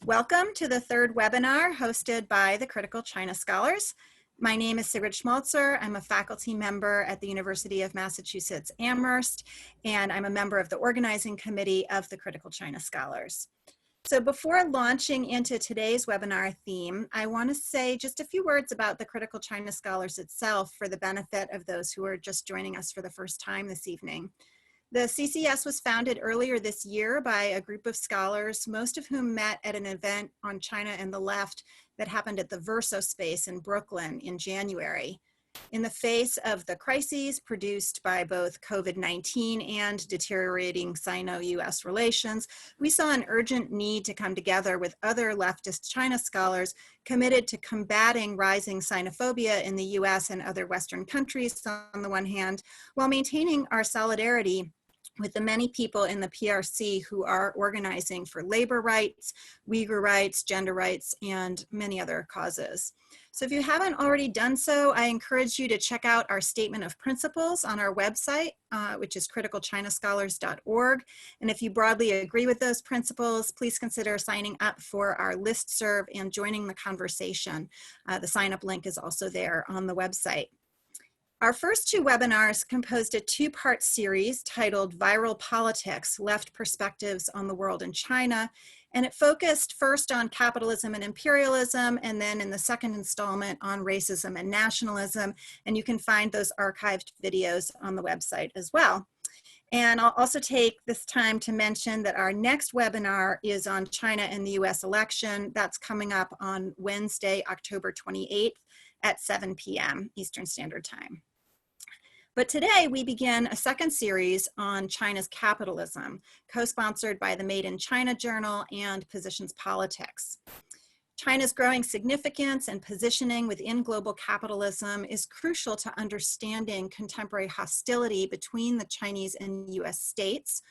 Welcome to the third webinar hosted by the Critical China Scholars. My name is Sigrid Schmalzer. I'm a faculty member at the University of Massachusetts Amherst, and I'm a member of the organizing committee of the Critical China Scholars. So before launching into today's webinar theme, I want to say just a few words about the Critical China Scholars itself for the benefit of those who are just joining us for the first time this evening. The CCS was founded earlier this year by a group of scholars, most of whom met at an event on China and the left that happened at the Verso space in Brooklyn in January. In the face of the crises produced by both COVID-19 and deteriorating Sino-US relations, we saw an urgent need to come together with other leftist China scholars committed to combating rising xenophobia in the US and other Western countries on the one hand, while maintaining our solidarity with the many people in the PRC who are organizing for labor rights, Uyghur rights, gender rights, and many other causes. So if you haven't already done so, I encourage you to check out our statement of principles on our website, which is criticalchinascholars.org. And if you broadly agree with those principles, please consider signing up for our listserv and joining the conversation. The sign-up link is also there on the website. Our first two webinars composed a two-part series titled Viral Politics, Left Perspectives on the World in China, and it focused first on capitalism and imperialism, and then in the second installment on racism and nationalism, and you can find those archived videos on the website as well. And I'll also take this time to mention that our next webinar is on China and the US election. That's coming up on Wednesday, October 28th at 7 p.m. Eastern Standard Time. But today we begin a second series on China's capitalism, co-sponsored by the Made in China Journal and Positions Politics. China's growing significance and positioning within global capitalism is crucial to understanding contemporary hostility between the Chinese and US states.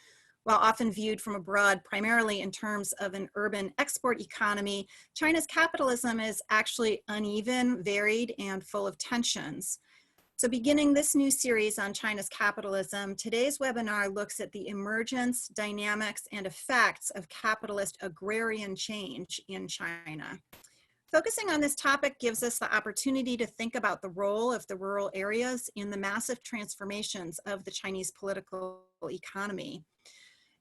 While often viewed from abroad primarily in terms of an urban export economy, China's capitalism is actually uneven, varied, and full of tensions. So beginning this new series on China's capitalism, today's webinar looks at the emergence, dynamics, and effects of capitalist agrarian change in China. Focusing on this topic gives us the opportunity to think about the role of the rural areas in the massive transformations of the Chinese political economy.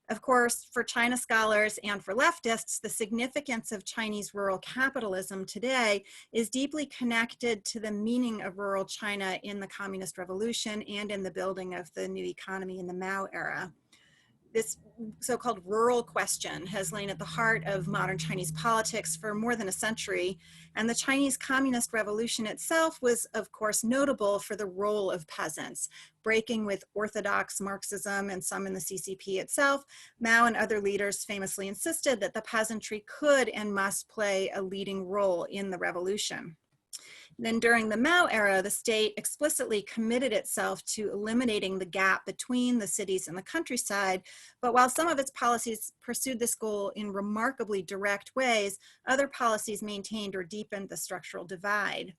Of course, for China scholars and for leftists, the significance of Chinese rural capitalism today is deeply connected to the meaning of rural China in the Communist Revolution and in the building of the new economy in the Mao era. This so-called rural question has lain at the heart of modern Chinese politics for more than a century, and the Chinese Communist Revolution itself was, of course, notable for the role of peasants. Breaking with orthodox Marxism and some in the CCP itself, Mao and other leaders famously insisted that the peasantry could and must play a leading role in the revolution. Then during the Mao era, the state explicitly committed itself to eliminating the gap between the cities and the countryside. But while some of its policies pursued this goal in remarkably direct ways, other policies maintained or deepened the structural divide.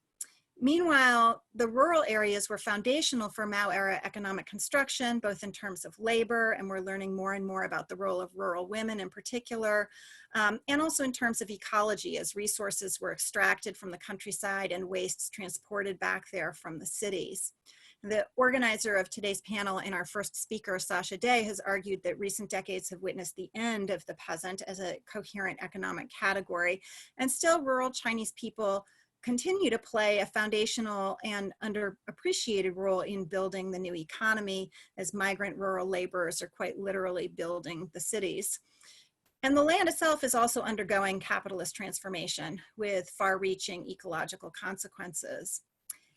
Meanwhile, the rural areas were foundational for Mao-era economic construction, both in terms of labor, and we're learning more and more about the role of rural women in particular, and also in terms of ecology, as resources were extracted from the countryside and wastes transported back there from the cities. The organizer of today's panel and our first speaker, Sasha Day, has argued that recent decades have witnessed the end of the peasant as a coherent economic category, and still rural Chinese people continue to play a foundational and underappreciated role in building the new economy, as migrant rural laborers are quite literally building the cities. And the land itself is also undergoing capitalist transformation with far-reaching ecological consequences.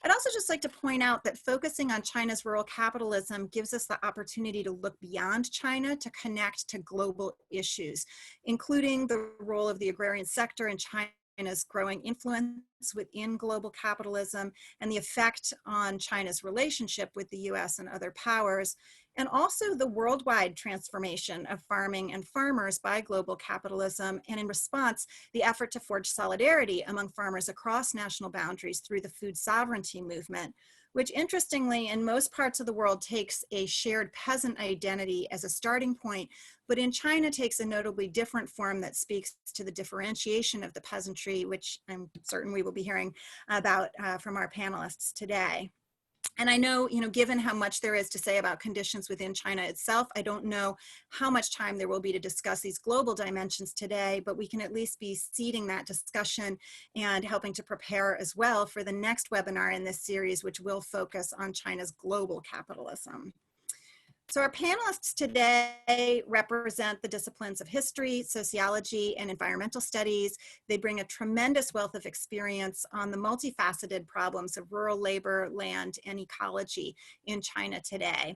I'd also just like to point out that focusing on China's rural capitalism gives us the opportunity to look beyond China to connect to global issues, including the role of the agrarian sector in China's growing influence within global capitalism and the effect on China's relationship with the US and other powers, and also the worldwide transformation of farming and farmers by global capitalism, and in response, the effort to forge solidarity among farmers across national boundaries through the food sovereignty movement, which interestingly in most parts of the world takes a shared peasant identity as a starting point, but in China takes a notably different form that speaks to the differentiation of the peasantry, which I'm certain we will be hearing about from our panelists today. And I know, given how much there is to say about conditions within China itself, I don't know how much time there will be to discuss these global dimensions today, but we can at least be seeding that discussion and helping to prepare as well for the next webinar in this series, which will focus on China's global capitalism. So our panelists today represent the disciplines of history, sociology, and environmental studies. They bring a tremendous wealth of experience on the multifaceted problems of rural labor, land, and ecology in China today.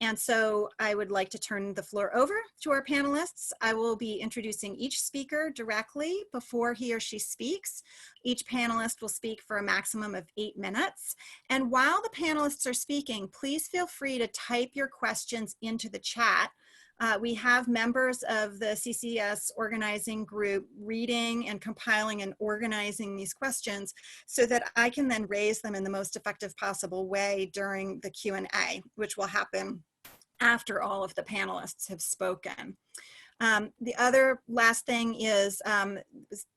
And so I would like to turn the floor over to our panelists. I will be introducing each speaker directly before he or she speaks. Each panelist will speak for a maximum of 8 minutes. And while the panelists are speaking, please feel free to type your questions into the chat. We have members of the CCS organizing group reading and compiling and organizing these questions so that I can then raise them in the most effective possible way during the Q&A, which will happen after all of the panelists have spoken. The other last thing is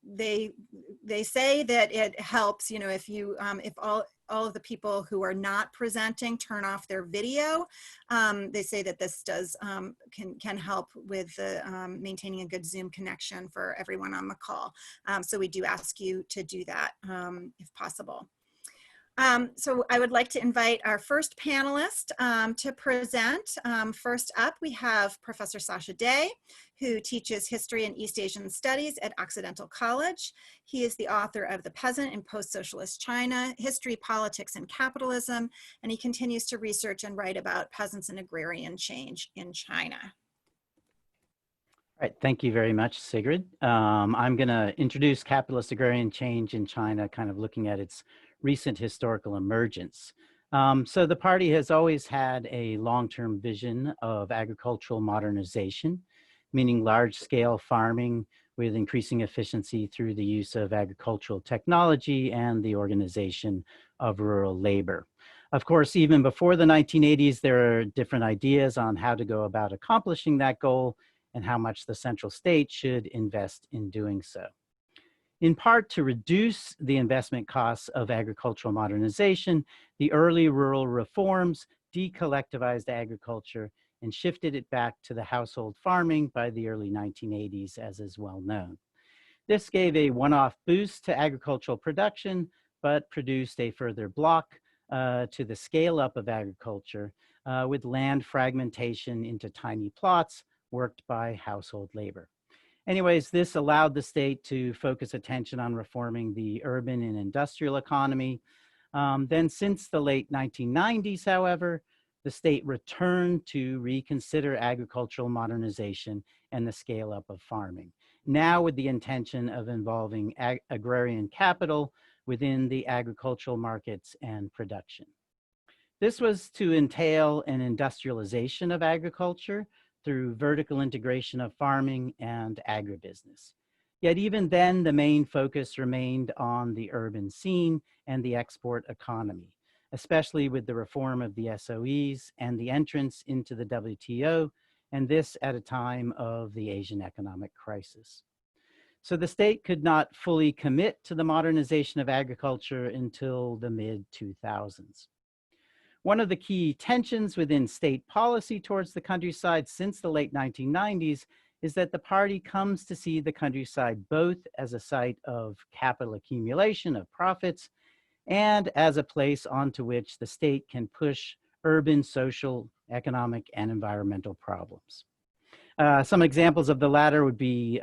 they say that it helps, if all of the people who are not presenting turn off their video. They say that this does can help with the, maintaining a good Zoom connection for everyone on the call. So we do ask you to do that if possible. So I would like to invite our first panelist to present. First up, we have Professor Sasha Day, who teaches history and East Asian studies at Occidental College. He is the author of The Peasant in Post-Socialist China, History, Politics, and Capitalism, and he continues to research and write about peasants and agrarian change in China. All right, thank you very much, Sigrid. I'm going to introduce capitalist agrarian change in China, kind of looking at its recent historical emergence. So the party has always had a long-term vision of agricultural modernization, meaning large-scale farming with increasing efficiency through the use of agricultural technology and the organization of rural labor. Of course, even before the 1980s, there are different ideas on how to go about accomplishing that goal and how much the central state should invest in doing so. In part to reduce the investment costs of agricultural modernization, the early rural reforms decollectivized agriculture and shifted it back to the household farming by the early 1980s, as is well known. This gave a one-off boost to agricultural production, but produced a further block to the scale up of agriculture with land fragmentation into tiny plots worked by household labor. Anyways, this allowed the state to focus attention on reforming the urban and industrial economy. Then since the late 1990s, however, the state returned to reconsider agricultural modernization and the scale up of farming, now with the intention of involving agrarian capital within the agricultural markets and production. This was to entail an industrialization of agriculture through vertical integration of farming and agribusiness. Yet even then, the main focus remained on the urban scene and the export economy, especially with the reform of the SOEs and the entrance into the WTO, and this at a time of the Asian economic crisis. So the state could not fully commit to the modernization of agriculture until the mid-2000s. One of the key tensions within state policy towards the countryside since the late 1990s is that the party comes to see the countryside both as a site of capital accumulation of profits and as a place onto which the state can push urban, social, economic, and environmental problems. Some examples of the latter would be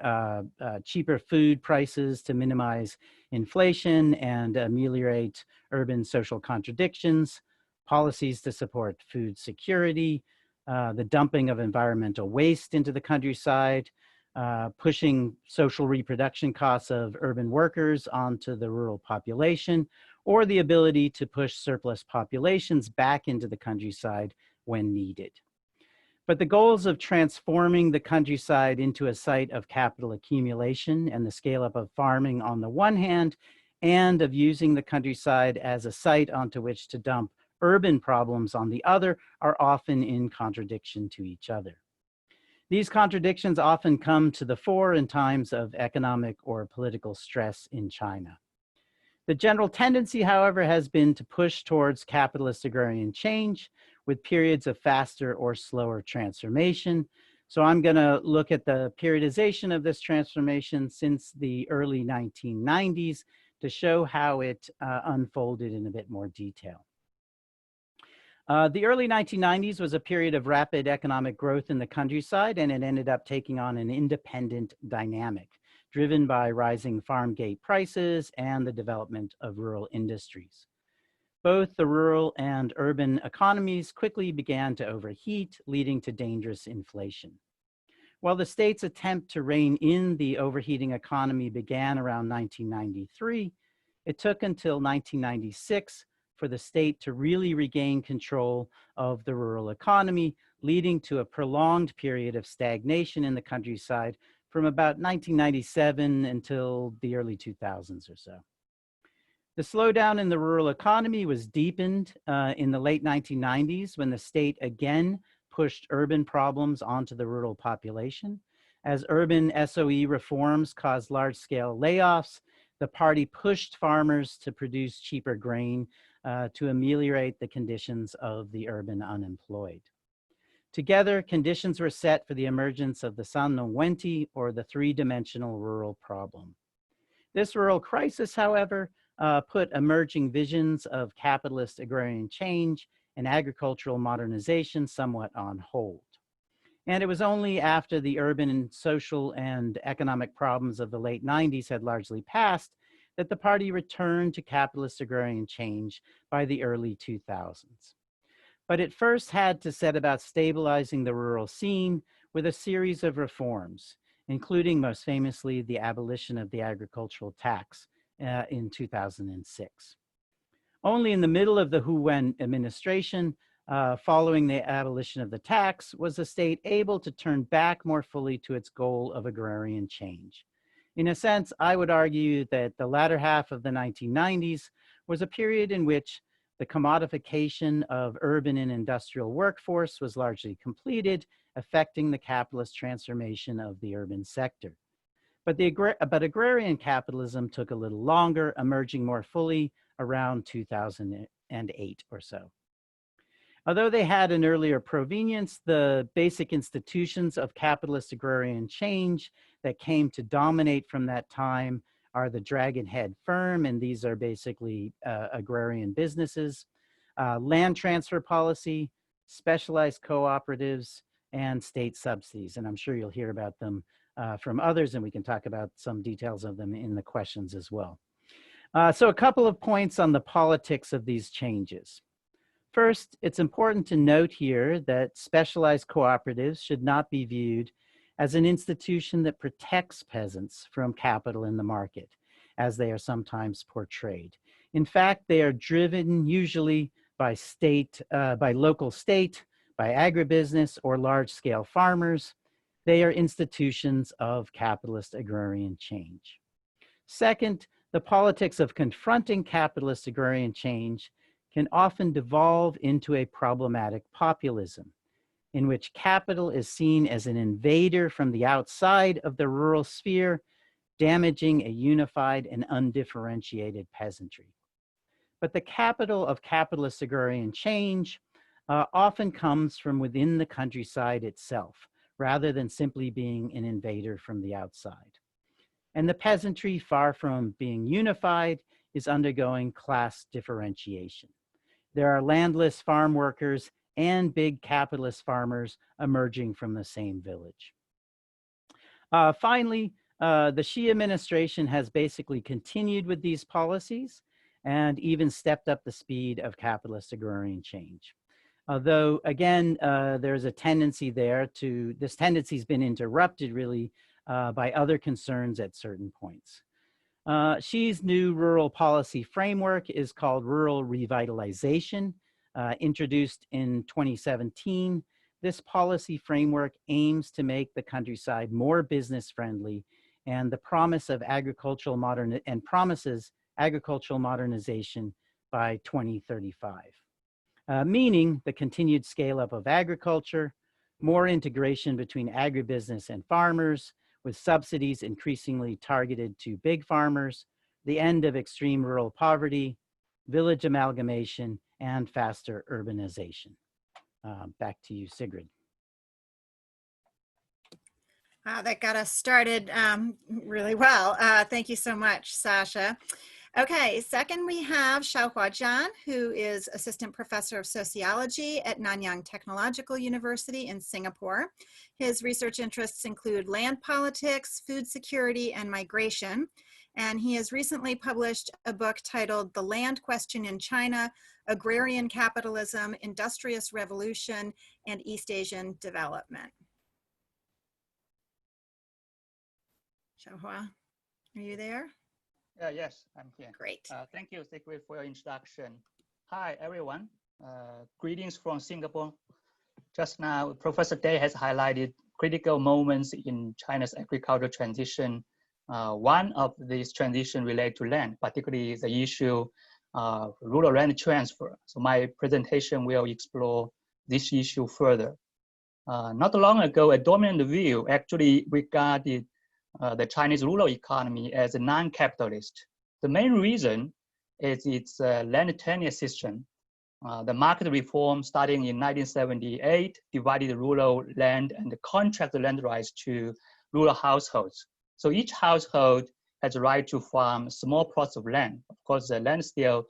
cheaper food prices to minimize inflation and ameliorate urban social contradictions, policies to support food security, the dumping of environmental waste into the countryside, pushing social reproduction costs of urban workers onto the rural population, or the ability to push surplus populations back into the countryside when needed. But the goals of transforming the countryside into a site of capital accumulation and the scale up of farming on the one hand, and of using the countryside as a site onto which to dump urban problems on the other are often in contradiction to each other. These contradictions often come to the fore in times of economic or political stress in China. The general tendency, however, has been to push towards capitalist agrarian change with periods of faster or slower transformation. So I'm going to look at the periodization of this transformation since the early 1990s to show how it unfolded in a bit more detail. The early 1990s was a period of rapid economic growth in the countryside, and it ended up taking on an independent dynamic, driven by rising farm gate prices and the development of rural industries. Both the rural and urban economies quickly began to overheat, leading to dangerous inflation. While the state's attempt to rein in the overheating economy began around 1993, it took until 1996 for the state to really regain control of the rural economy, leading to a prolonged period of stagnation in the countryside from about 1997 until the early 2000s or so. The slowdown in the rural economy was deepened in the late 1990s when the state again pushed urban problems onto the rural population. As urban SOE reforms caused large-scale layoffs, the party pushed farmers to produce cheaper grain to ameliorate the conditions of the urban unemployed. Together, conditions were set for the emergence of the Sannongwenti, or the three-dimensional rural problem. This rural crisis, however, put emerging visions of capitalist agrarian change and agricultural modernization somewhat on hold. And it was only after the urban and social and economic problems of the late 90s had largely passed that the party returned to capitalist agrarian change by the early 2000s. But it first had to set about stabilizing the rural scene with a series of reforms, including most famously the abolition of the agricultural tax in 2006. Only in the middle of the Hu Wen administration, following the abolition of the tax, was the state able to turn back more fully to its goal of agrarian change. In a sense, I would argue that the latter half of the 1990s was a period in which the commodification of urban and industrial workforce was largely completed, affecting the capitalist transformation of the urban sector. But agrarian capitalism took a little longer, emerging more fully around 2008 or so. Although they had an earlier provenience, the basic institutions of capitalist agrarian change that came to dominate from that time are the dragon head firm, and these are basically agrarian businesses, land transfer policy, specialized cooperatives, and state subsidies. And I'm sure you'll hear about them from others, and we can talk about some details of them in the questions as well. So a couple of points on the politics of these changes. First, it's important to note here that specialized cooperatives should not be viewed as an institution that protects peasants from capital in the market, as they are sometimes portrayed. In fact, they are driven usually by local state, by agribusiness, or large-scale farmers. They are institutions of capitalist agrarian change. Second, the politics of confronting capitalist agrarian change can often devolve into a problematic populism, in which capital is seen as an invader from the outside of the rural sphere, damaging a unified and undifferentiated peasantry. But the capital of capitalist agrarian change often comes from within the countryside itself, rather than simply being an invader from the outside. And the peasantry, far from being unified, is undergoing class differentiation. There are landless farm workers and big capitalist farmers emerging from the same village. Finally, the Xi administration has basically continued with these policies and even stepped up the speed of capitalist agrarian change. Although, again, there's a tendency there this tendency's been interrupted really by other concerns at certain points. Xi's new rural policy framework is called Rural Revitalization, introduced in 2017. This policy framework aims to make the countryside more business friendly and promises agricultural modernization by 2035. meaning the continued scale up of agriculture, more integration between agribusiness and farmers, with subsidies increasingly targeted to big farmers, the end of extreme rural poverty, village amalgamation, and faster urbanization. Back to you, Sigrid. Wow, that got us started really well. Thank you so much, Sasha. Okay, second we have Shaohua Zhan, who is Assistant Professor of Sociology at Nanyang Technological University in Singapore. His research interests include land politics, food security, and migration. And he has recently published a book titled The Land Question in China, Agrarian Capitalism, Industrious Revolution, and East Asian Development. Shaohua, are you there? Yes, I'm here. Great. Thank you, Sigrid, for your introduction. Hi, everyone. Greetings from Singapore. Just now, Professor Day has highlighted critical moments in China's agricultural transition. One of these transitions related to land, particularly the issue of rural land transfer. So my presentation will explore this issue further. Not long ago, a dominant view actually regarded the Chinese rural economy as a non-capitalist. The main reason is its land tenure system. The market reform starting in 1978 divided rural land and contract land rights to rural households. So each household has a right to farm small plots of land. Of course, the land is still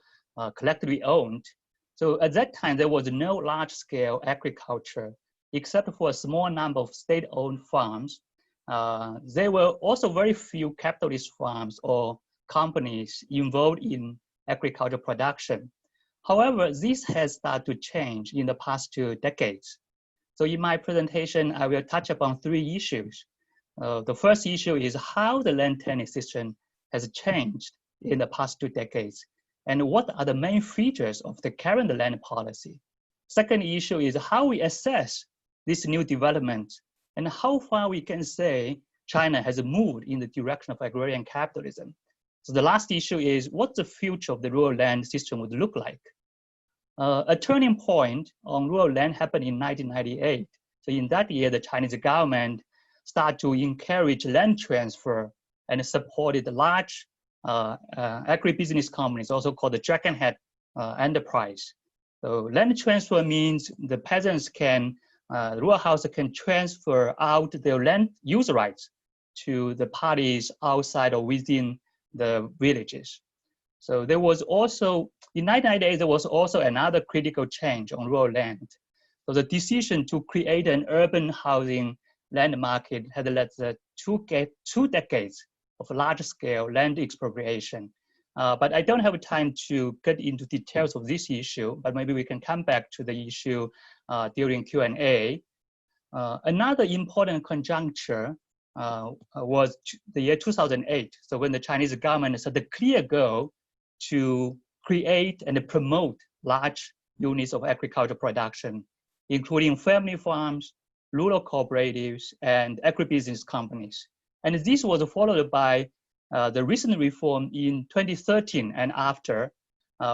collectively owned. So at that time, there was no large-scale agriculture, except for a small number of state-owned farms. There were also very few capitalist farms or companies involved in agricultural production. However, this has started to change in the past 2 decades. So in my presentation, I will touch upon 3 issues. The first issue is how the land tenure system has changed in the past 2 decades, and what are the main features of the current land policy. Second issue is how we assess this new development and how far we can say China has moved in the direction of agrarian capitalism. So the last issue is what the future of the rural land system would look like. A turning point on rural land happened in 1998. So in that year, the Chinese government started to encourage land transfer and supported large agribusiness companies, also called the dragonhead enterprise. So land transfer means the peasants can rural houses can transfer out their land use rights to the parties outside or within the villages. So there was also, in 1998, there was also another critical change on rural land. So the decision to create an urban housing land market had led to 2 decades of large-scale land expropriation. But I don't have time to get into details of this issue, but maybe we can come back to the issue during Q&A. Another important conjuncture was the year 2008. So when the Chinese government set a clear goal to create and promote large units of agricultural production, including family farms, rural cooperatives, and agribusiness companies. And this was followed by the recent reform in 2013 and after,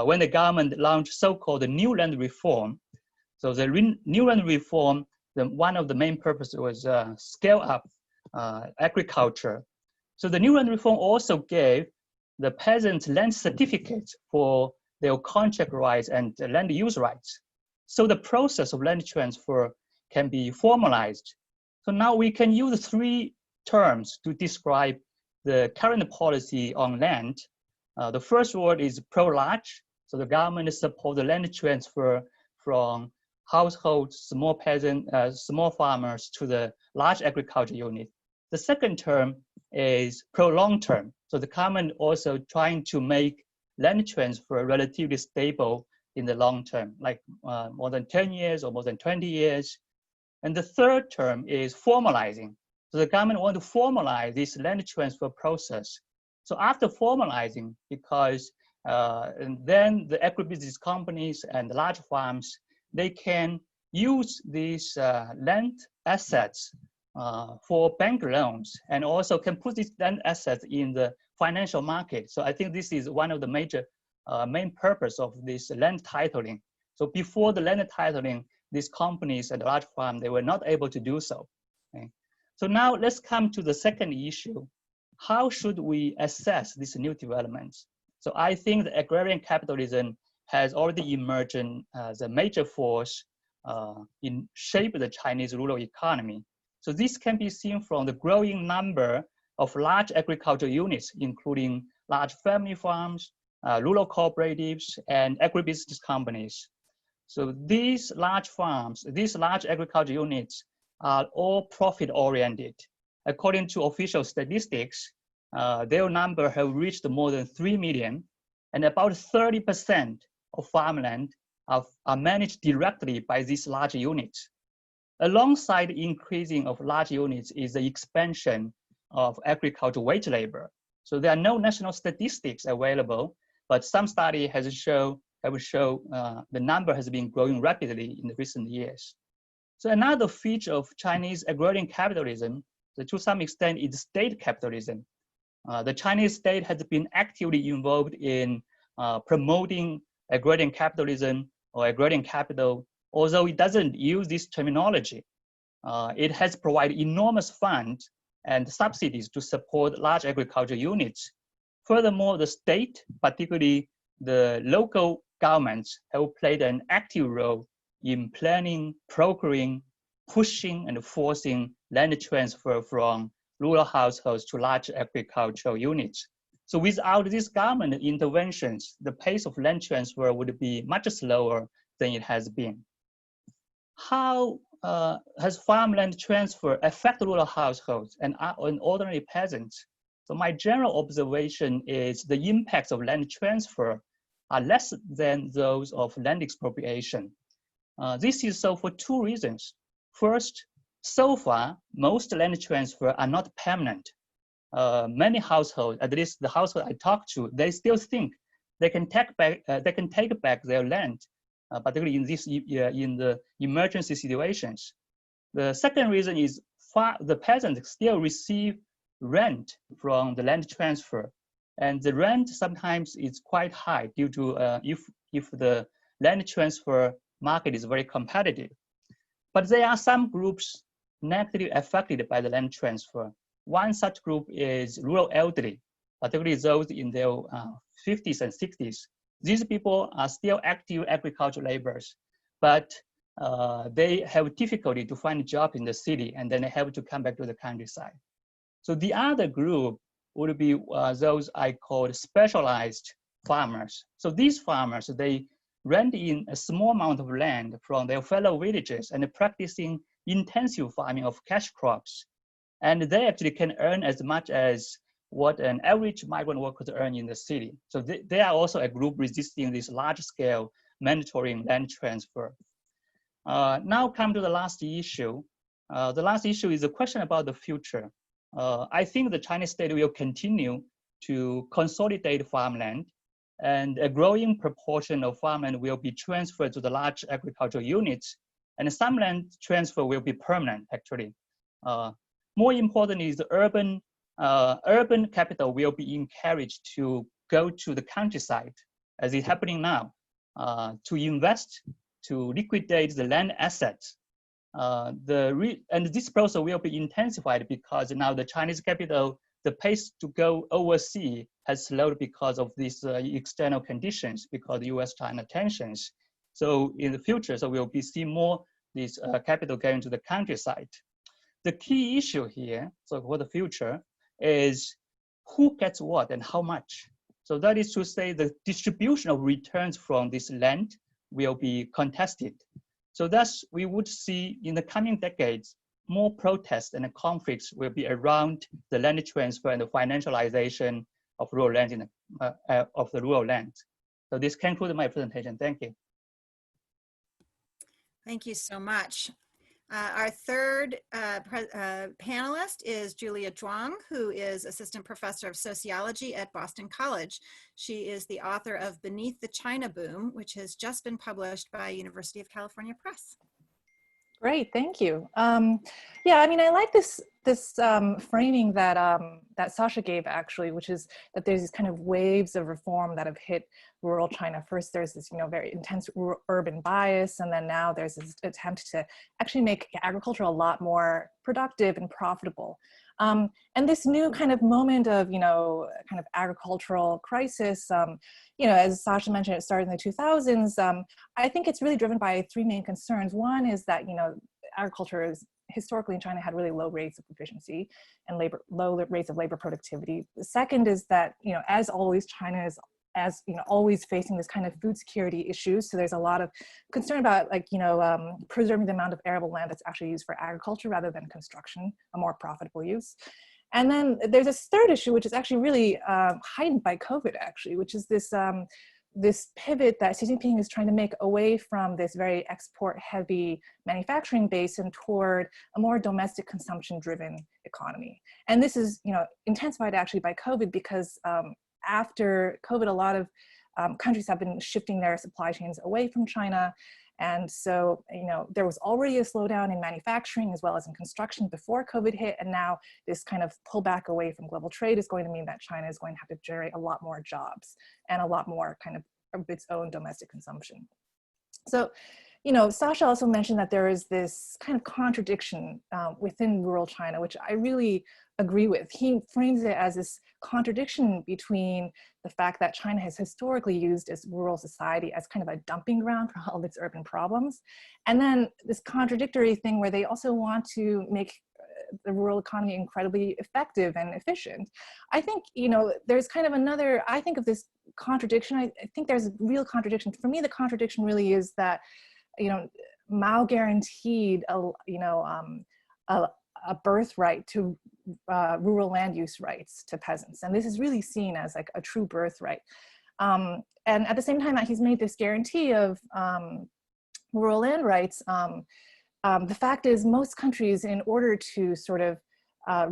when the government launched so-called New Land Reform. So the New Land Reform, one of the main purposes was scale up agriculture. So the New Land Reform also gave the peasants land certificates for their contract rights and land use rights. So the process of land transfer can be formalized. So now we can use 3 terms to describe the current policy on land. The first word is pro-large. So the government supports the land transfer from households, small peasant, small farmers to the large agriculture unit. The second term is pro-long term. So the government also trying to make land transfer relatively stable in the long term, like more than 10 years or more than 20 years. And the third term is formalizing. So the government want to formalize this land transfer process. So after formalizing, because and then the agribusiness companies and the large farms, they can use these land assets for bank loans, and also can put these land assets in the financial market. So I think this is one of the major main purpose of this land titling. So before the land titling, these companies and large farms, they were not able to do so. Okay? So now let's come to the second issue. How should we assess these new developments? So I think the agrarian capitalism has already emerged as a major force in shaping the Chinese rural economy. So this can be seen from the growing number of large agricultural units, including large family farms, rural cooperatives, and agribusiness companies. So these large farms, these large agricultural units are all profit-oriented. According to official statistics, their number have reached more than 3 million, and about 30% of farmland are managed directly by these large units. Alongside increasing of large units is the expansion of agricultural wage labor. So there are no national statistics available, but some study has shown the number has been growing rapidly in the recent years. So another feature of Chinese agrarian capitalism, to some extent, is state capitalism. The Chinese state has been actively involved in promoting agrarian capitalism or agrarian capital, although it doesn't use this terminology. It has provided enormous funds and subsidies to support large agricultural units. Furthermore, the state, particularly the local governments, have played an active role in planning, procuring, pushing, and forcing land transfer from rural households to large agricultural units. So without these government interventions, the pace of land transfer would be much slower than it has been. How has farmland transfer affected rural households and ordinary peasants? So my general observation is the impacts of land transfer are less than those of land expropriation. This is so for two reasons. First, so far, most land transfer are not permanent. Many households, at least the household I talk to, they still think they can take back their land, particularly in the emergency situations. The second reason is the peasants still receive rent from the land transfer, and the rent sometimes is quite high due to if the land transfer market is very competitive. But there are some groups negatively affected by the land transfer. One such group is rural elderly, particularly those in their 50s and 60s. These people are still active agricultural laborers, but they have difficulty to find a job in the city, and then they have to come back to the countryside. So the other group would be those I call specialized farmers. So these farmers, they rent in a small amount of land from their fellow villagers and practicing intensive farming of cash crops. And they actually can earn as much as what an average migrant worker could earn in the city. So they are also a group resisting this large-scale mandatory land transfer. Now come to the last issue. The last issue is a question about the future. I think the Chinese state will continue to consolidate farmland, and a growing proportion of farmland will be transferred to the large agricultural units, and some land transfer will be permanent, actually. More importantly, the urban capital will be encouraged to go to the countryside, as is happening now, to invest, to liquidate the land assets. And this process will be intensified because now the Chinese capital, the pace to go overseas has slowed because of these external conditions, because of US-China tensions. So in the future, so we'll be seeing more this capital going to the countryside. The key issue here, so for the future, is who gets what and how much. So that is to say the distribution of returns from this land will be contested. So thus we would see in the coming decades, more protests and conflicts will be around the land transfer and the financialization of rural land of the rural land. So this concludes my presentation. Thank you. Thank you so much. Our third panelist is Julia Chuang, who is Assistant Professor of Sociology at Boston College. She is the author of Beneath the China Boom, which has just been published by University of California Press. Great, thank you. Yeah, I mean, I like this framing that Sasha gave actually, which is that there's these kind of waves of reform that have hit rural China. First, there's this very intense urban bias, and then now there's this attempt to actually make agriculture a lot more productive and profitable. And this new kind of moment of kind of agricultural crisis, as Sasha mentioned, it started in the 2000s. I think it's really driven by three main concerns. One is that agriculture is historically in China had really low rates of efficiency and low rates of labor productivity. The second is that as always, China is always facing this kind of food security issues. So there's a lot of concern about preserving the amount of arable land that's actually used for agriculture rather than construction, a more profitable use. And then there's this third issue, which is actually really heightened by COVID, actually, which is this pivot that Xi Jinping is trying to make away from this very export-heavy manufacturing base and toward a more domestic consumption-driven economy. And this is, intensified actually by COVID because after COVID, a lot of countries have been shifting their supply chains away from China. And so, there was already a slowdown in manufacturing as well as in construction before COVID hit. And now this kind of pullback away from global trade is going to mean that China is going to have to generate a lot more jobs and a lot more kind of its own domestic consumption. So, Sasha also mentioned that there is this kind of contradiction within rural China, which I really agree with. He frames it as this contradiction between the fact that China has historically used its rural society as kind of a dumping ground for all of its urban problems. And then this contradictory thing where they also want to make the rural economy incredibly effective and efficient. I think, there's kind of another, I think of this contradiction, I think there's a real contradiction. For me, the contradiction really is that Mao guaranteed a birthright to rural land use rights to peasants, and this is really seen as like a true birthright. And at the same time that he's made this guarantee of rural land rights, the fact is most countries, in order to sort of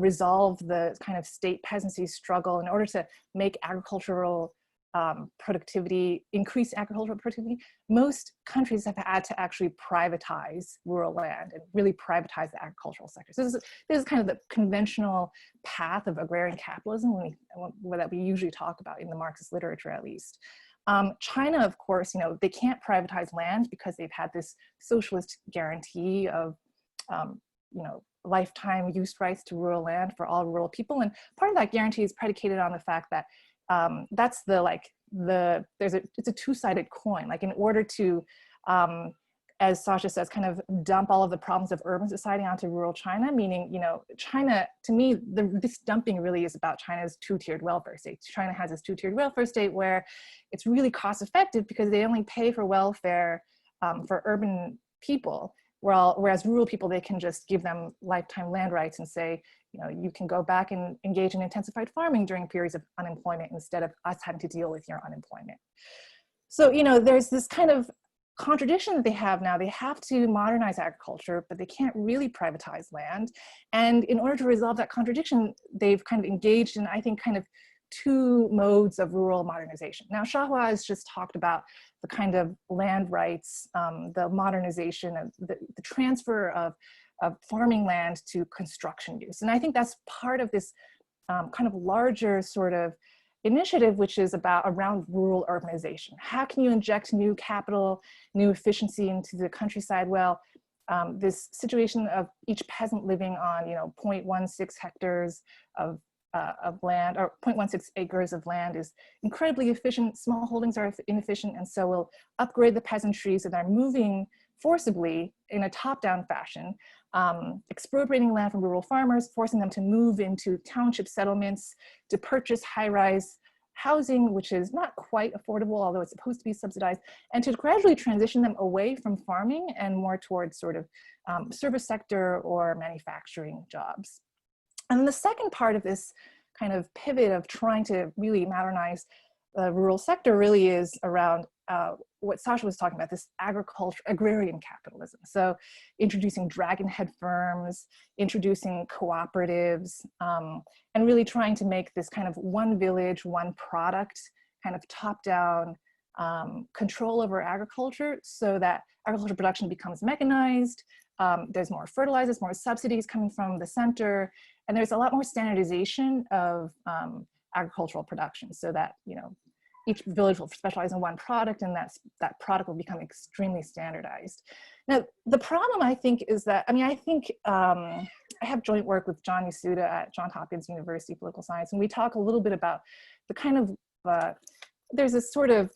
resolve the kind of state peasancy struggle, in order to make agricultural increase agricultural productivity, most countries have had to actually privatize rural land and really privatize the agricultural sector. So this is kind of the conventional path of agrarian capitalism that we usually talk about in the Marxist literature, at least. China, of course, they can't privatize land because they've had this socialist guarantee of, lifetime use rights to rural land for all rural people. And part of that guarantee is predicated on the fact that it's a two-sided coin. Like in order to, as Sasha says, kind of dump all of the problems of urban society onto rural China, meaning, China, to me, this dumping really is about China's two-tiered welfare state. China has this two-tiered welfare state where it's really cost-effective because they only pay for welfare for urban people, whereas rural people, they can just give them lifetime land rights and say, you can go back and engage in intensified farming during periods of unemployment instead of us having to deal with your unemployment. So, there's this kind of contradiction that they have now. They have to modernize agriculture, but they can't really privatize land. And in order to resolve that contradiction, they've kind of engaged in, I think, kind of two modes of rural modernization. Now, Shaohua has just talked about the kind of land rights, the modernization of the transfer of farming land to construction use. And I think that's part of this kind of larger sort of initiative, which is around rural urbanization. How can you inject new capital, new efficiency into the countryside? Well, this situation of each peasant living on 0.16 hectares of land, or 0.16 acres of land, is incredibly efficient. Small holdings are inefficient, and so we'll upgrade the peasantry so they're moving forcibly in a top-down fashion, expropriating land from rural farmers, forcing them to move into township settlements, to purchase high-rise housing, which is not quite affordable, although it's supposed to be subsidized, and to gradually transition them away from farming and more towards sort of service sector or manufacturing jobs. And the second part of this kind of pivot of trying to really modernize the rural sector really is around what Sasha was talking about, this agrarian capitalism. So introducing dragon head firms, introducing cooperatives, and really trying to make this kind of one village, one product, kind of top-down control over agriculture, so that agricultural production becomes mechanized, There's more fertilizers, more subsidies coming from the center, and there's a lot more standardization of agricultural production, so that each village will specialize in one product, and that product will become extremely standardized. Now, the problem, I think, is that, I think I have joint work with John Yasuda at Johns Hopkins University Political Science, and we talk a little bit about the kind of, there's this sort of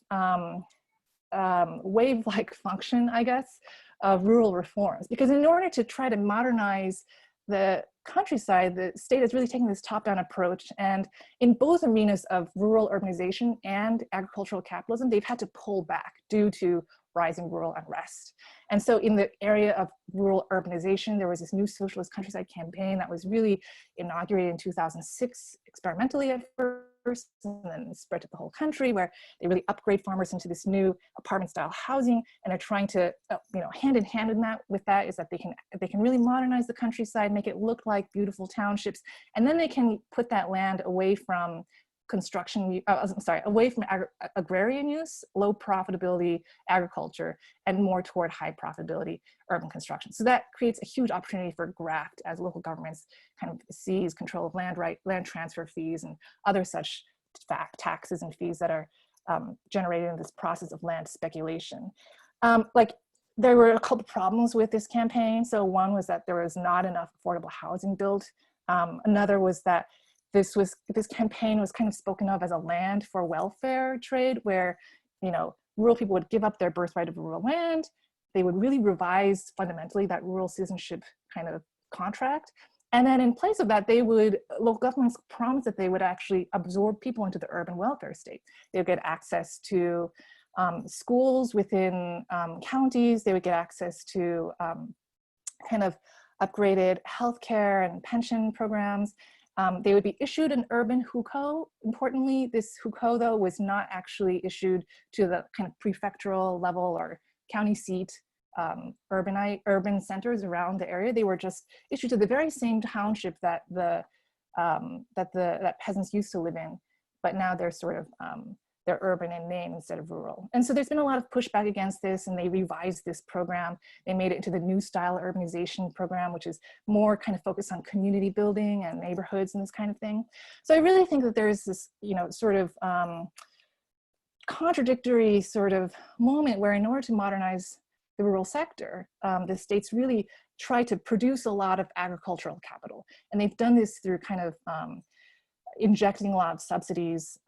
wave-like function, I guess, of rural reforms. Because in order to try to modernize the countryside, the state is really taking this top-down approach, and in both arenas of rural urbanization and agricultural capitalism, they've had to pull back due to rising rural unrest. And so in the area of rural urbanization, there was this new socialist countryside campaign that was really inaugurated in 2006, experimentally at first, and then spread to the whole country, where they really upgrade farmers into this new apartment-style housing, and are trying to, hand in hand with that is that they can really modernize the countryside, make it look like beautiful townships, and then they can put that land away from away from agrarian use, low profitability agriculture, and more toward high profitability urban construction. So that creates a huge opportunity for graft as local governments kind of seize control of land transfer fees and other such taxes and fees that are generated in this process of land speculation. There were a couple problems with this campaign. So one was that there was not enough affordable housing built. Another was that this campaign was kind of spoken of as a land for welfare trade, where rural people would give up their birthright of rural land. They would really revise fundamentally that rural citizenship kind of contract, and then in place of that, local governments promised that they would actually absorb people into the urban welfare state. They would get access to schools within counties. They would get access to kind of upgraded healthcare and pension programs. They would be issued an urban hukou. Importantly, this hukou, though, was not actually issued to the kind of prefectural level or county seat urban centers around the area. They were just issued to the very same township that that peasants used to live in, but now they're sort of they're urban in name instead of rural. And so there's been a lot of pushback against this, and they revised this program. They made it into the new style urbanization program, which is more kind of focused on community building and neighborhoods and this kind of thing. So I really think that there's this, sort of contradictory sort of moment where in order to modernize the rural sector, the states really try to produce a lot of agricultural capital. And they've done this through kind of injecting a lot of subsidies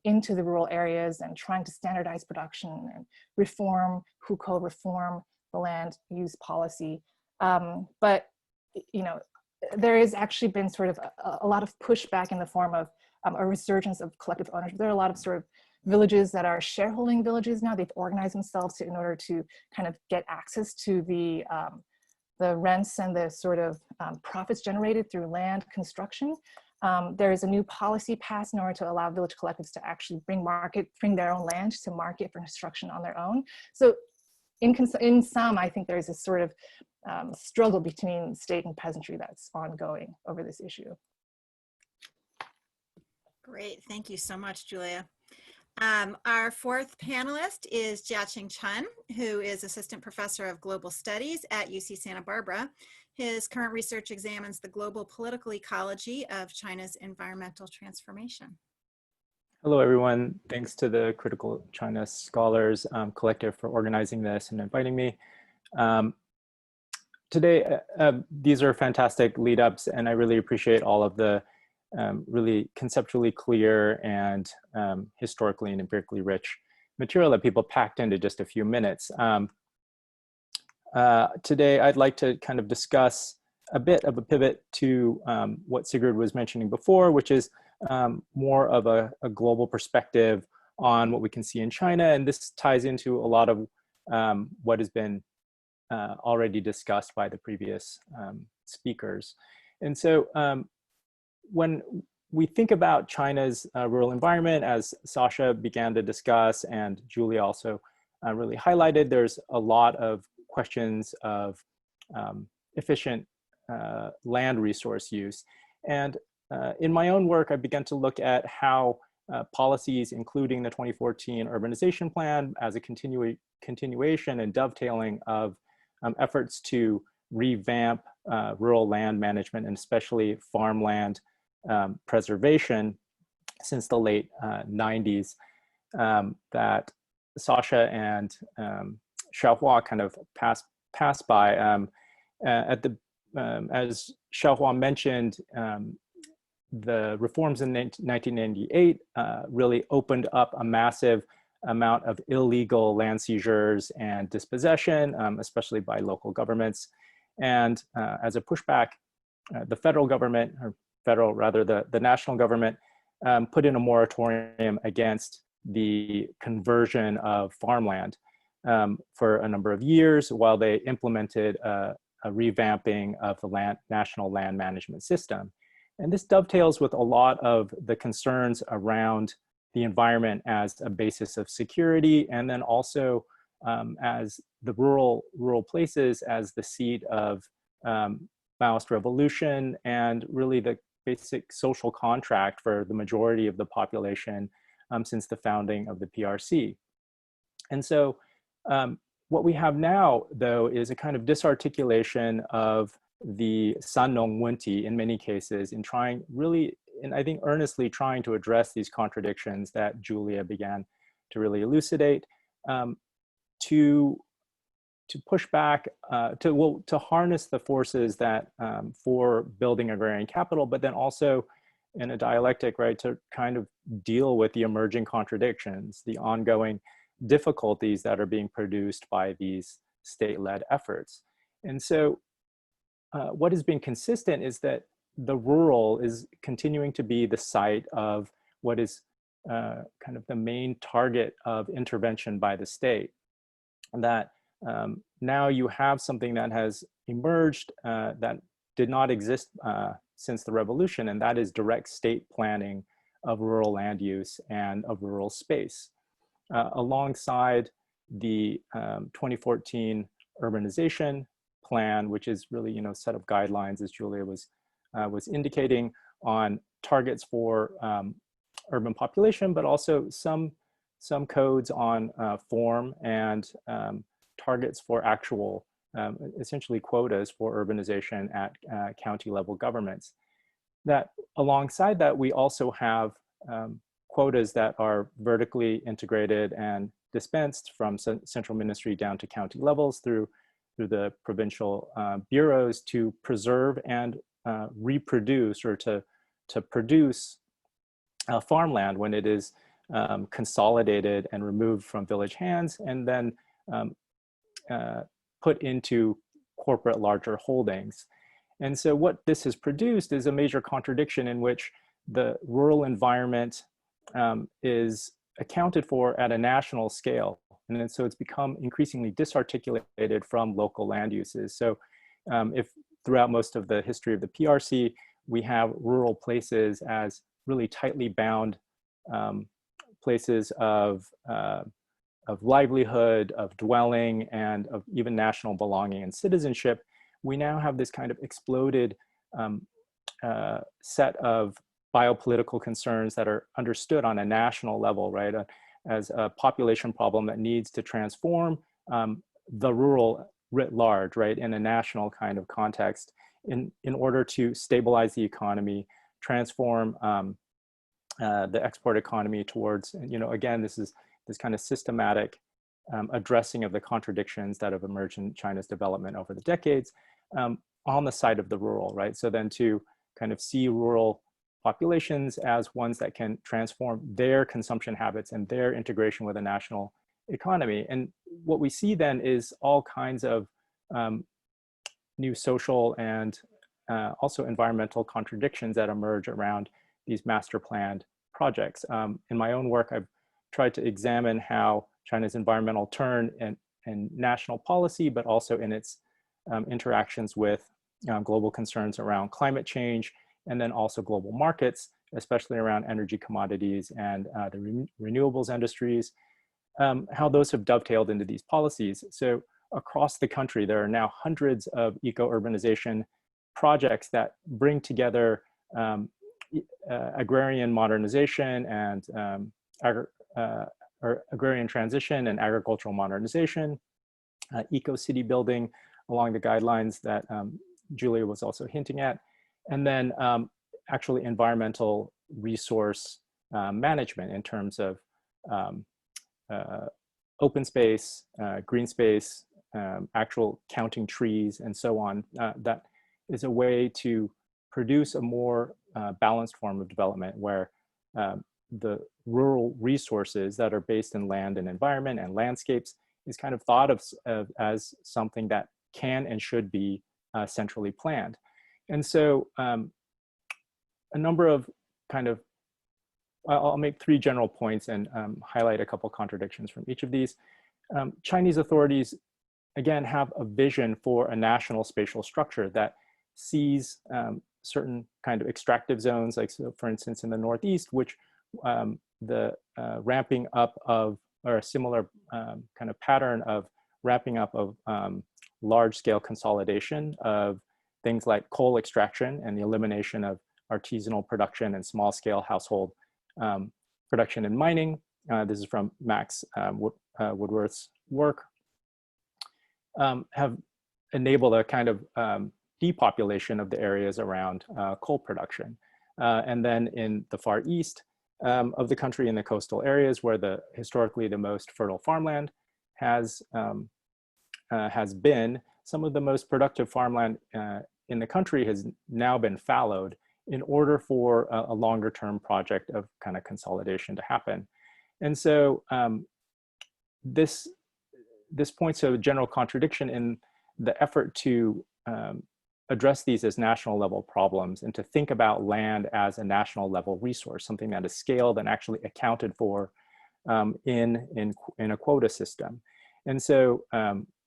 into the rural areas and trying to standardize production and reform the land use policy. But there has actually been sort of a lot of pushback in the form of a resurgence of collective ownership. There are a lot of sort of villages that are shareholding villages now. They've organized themselves in order to kind of get access to the rents and the sort of profits generated through land construction. There is a new policy passed in order to allow village collectives to actually bring their own land to market for construction on their own. So in sum, I think there's a sort of struggle between state and peasantry that's ongoing over this issue. Great, thank you so much, Julia. Our fourth panelist is Jia-Ching Chen, who is Assistant Professor of Global Studies at UC Santa Barbara. His current research examines the global political ecology of China's environmental transformation. Hello, everyone. Thanks to the Critical China Scholars Collective for organizing this and inviting me. Today, these are fantastic lead-ups, and I really appreciate all of the really conceptually clear and historically and empirically rich material that people packed into just a few minutes. Today, I'd like to kind of discuss a bit of a pivot to what Sigrid was mentioning before, which is more of a global perspective on what we can see in China. And this ties into a lot of what has been already discussed by the previous speakers. And so when we think about China's rural environment, as Sasha began to discuss and Julia also really highlighted, there's a lot of questions of efficient land resource use. And in my own work, I began to look at how policies, including the 2014 urbanization plan, as a continuation and dovetailing of efforts to revamp rural land management and especially farmland preservation since the late 90s, that Sasha and Shaohua kind of passed by. As Shaohua mentioned, the reforms in 1998 really opened up a massive amount of illegal land seizures and dispossession, especially by local governments. And as a pushback, the federal government, or the national government, put in a moratorium against the conversion of farmland for a number of years while they implemented a revamping of the national land management system. And this dovetails with a lot of the concerns around the environment as a basis of security, and then also as the rural places as the seat of Maoist revolution and really the basic social contract for the majority of the population since the founding of the PRC. And so what we have now, though, is a kind of disarticulation of the Sannong Wunti in many cases in trying really, and I think earnestly trying to address these contradictions that Julia began to really elucidate, to push back, to harness the forces that for building agrarian capital, but then also in a dialectic, right, to kind of deal with the emerging contradictions, the ongoing difficulties that are being produced by these state-led efforts. And so what has been consistent is that the rural is continuing to be the site of what is kind of the main target of intervention by the state. And that now you have something that has emerged that did not exist since the revolution, and that is direct state planning of rural land use and of rural space. Alongside the 2014 urbanization plan, which is really, a set of guidelines, as Julia was indicating, on targets for urban population, but also some codes on form and targets for actual, essentially quotas for urbanization at county level governments. That alongside that, we also have quotas that are vertically integrated and dispensed from central ministry down to county levels through the provincial bureaus to preserve and reproduce, or to produce farmland when it is consolidated and removed from village hands and then put into corporate larger holdings. And so what this has produced is a major contradiction in which the rural environment is accounted for at a national scale. And then, so it's become increasingly disarticulated from local land uses. So if throughout most of the history of the PRC, we have rural places as really tightly bound places of livelihood, of dwelling, and of even national belonging and citizenship, we now have this kind of exploded set of biopolitical concerns that are understood on a national level, right, as a population problem that needs to transform the rural writ large, right, in a national kind of context in order to stabilize the economy, transform the export economy towards, again, this is this kind of systematic addressing of the contradictions that have emerged in China's development over the decades on the side of the rural, right? So then to kind of see rural populations as ones that can transform their consumption habits and their integration with a national economy. And what we see then is all kinds of new social and also environmental contradictions that emerge around these master planned projects. In my own work, I've tried to examine how China's environmental turn in national policy, but also in its interactions with global concerns around climate change, and then also global markets, especially around energy commodities and the renewables industries, how those have dovetailed into these policies. So across the country, there are now hundreds of eco-urbanization projects that bring together agrarian modernization and or agrarian transition and agricultural modernization, eco-city building, along the guidelines that Julia was also hinting at. And then actually environmental resource management in terms of open space, green space, actual counting trees, and so on. That is a way to produce a more balanced form of development where the rural resources that are based in land and environment and landscapes is kind of thought of as something that can and should be centrally planned. And so a number of kind of, I'll make 3 general points and highlight a couple contradictions from each of these. Chinese authorities, again, have a vision for a national spatial structure that sees certain kind of extractive zones, like so for instance in the Northeast, which the ramping up of, or a similar kind of pattern of ramping up of large-scale consolidation of things like coal extraction and the elimination of artisanal production and small-scale household production and mining. This is from Max Woodworth's work, have enabled a kind of depopulation of the areas around coal production. And then in the Far East of the country, in the coastal areas where historically the most fertile farmland has been, some of the most productive farmland in the country has now been fallowed in order for a longer term project of kind of consolidation to happen. And so this points to a general contradiction in the effort to address these as national level problems and to think about land as a national level resource, something that is scaled and actually accounted for in a quota system. And so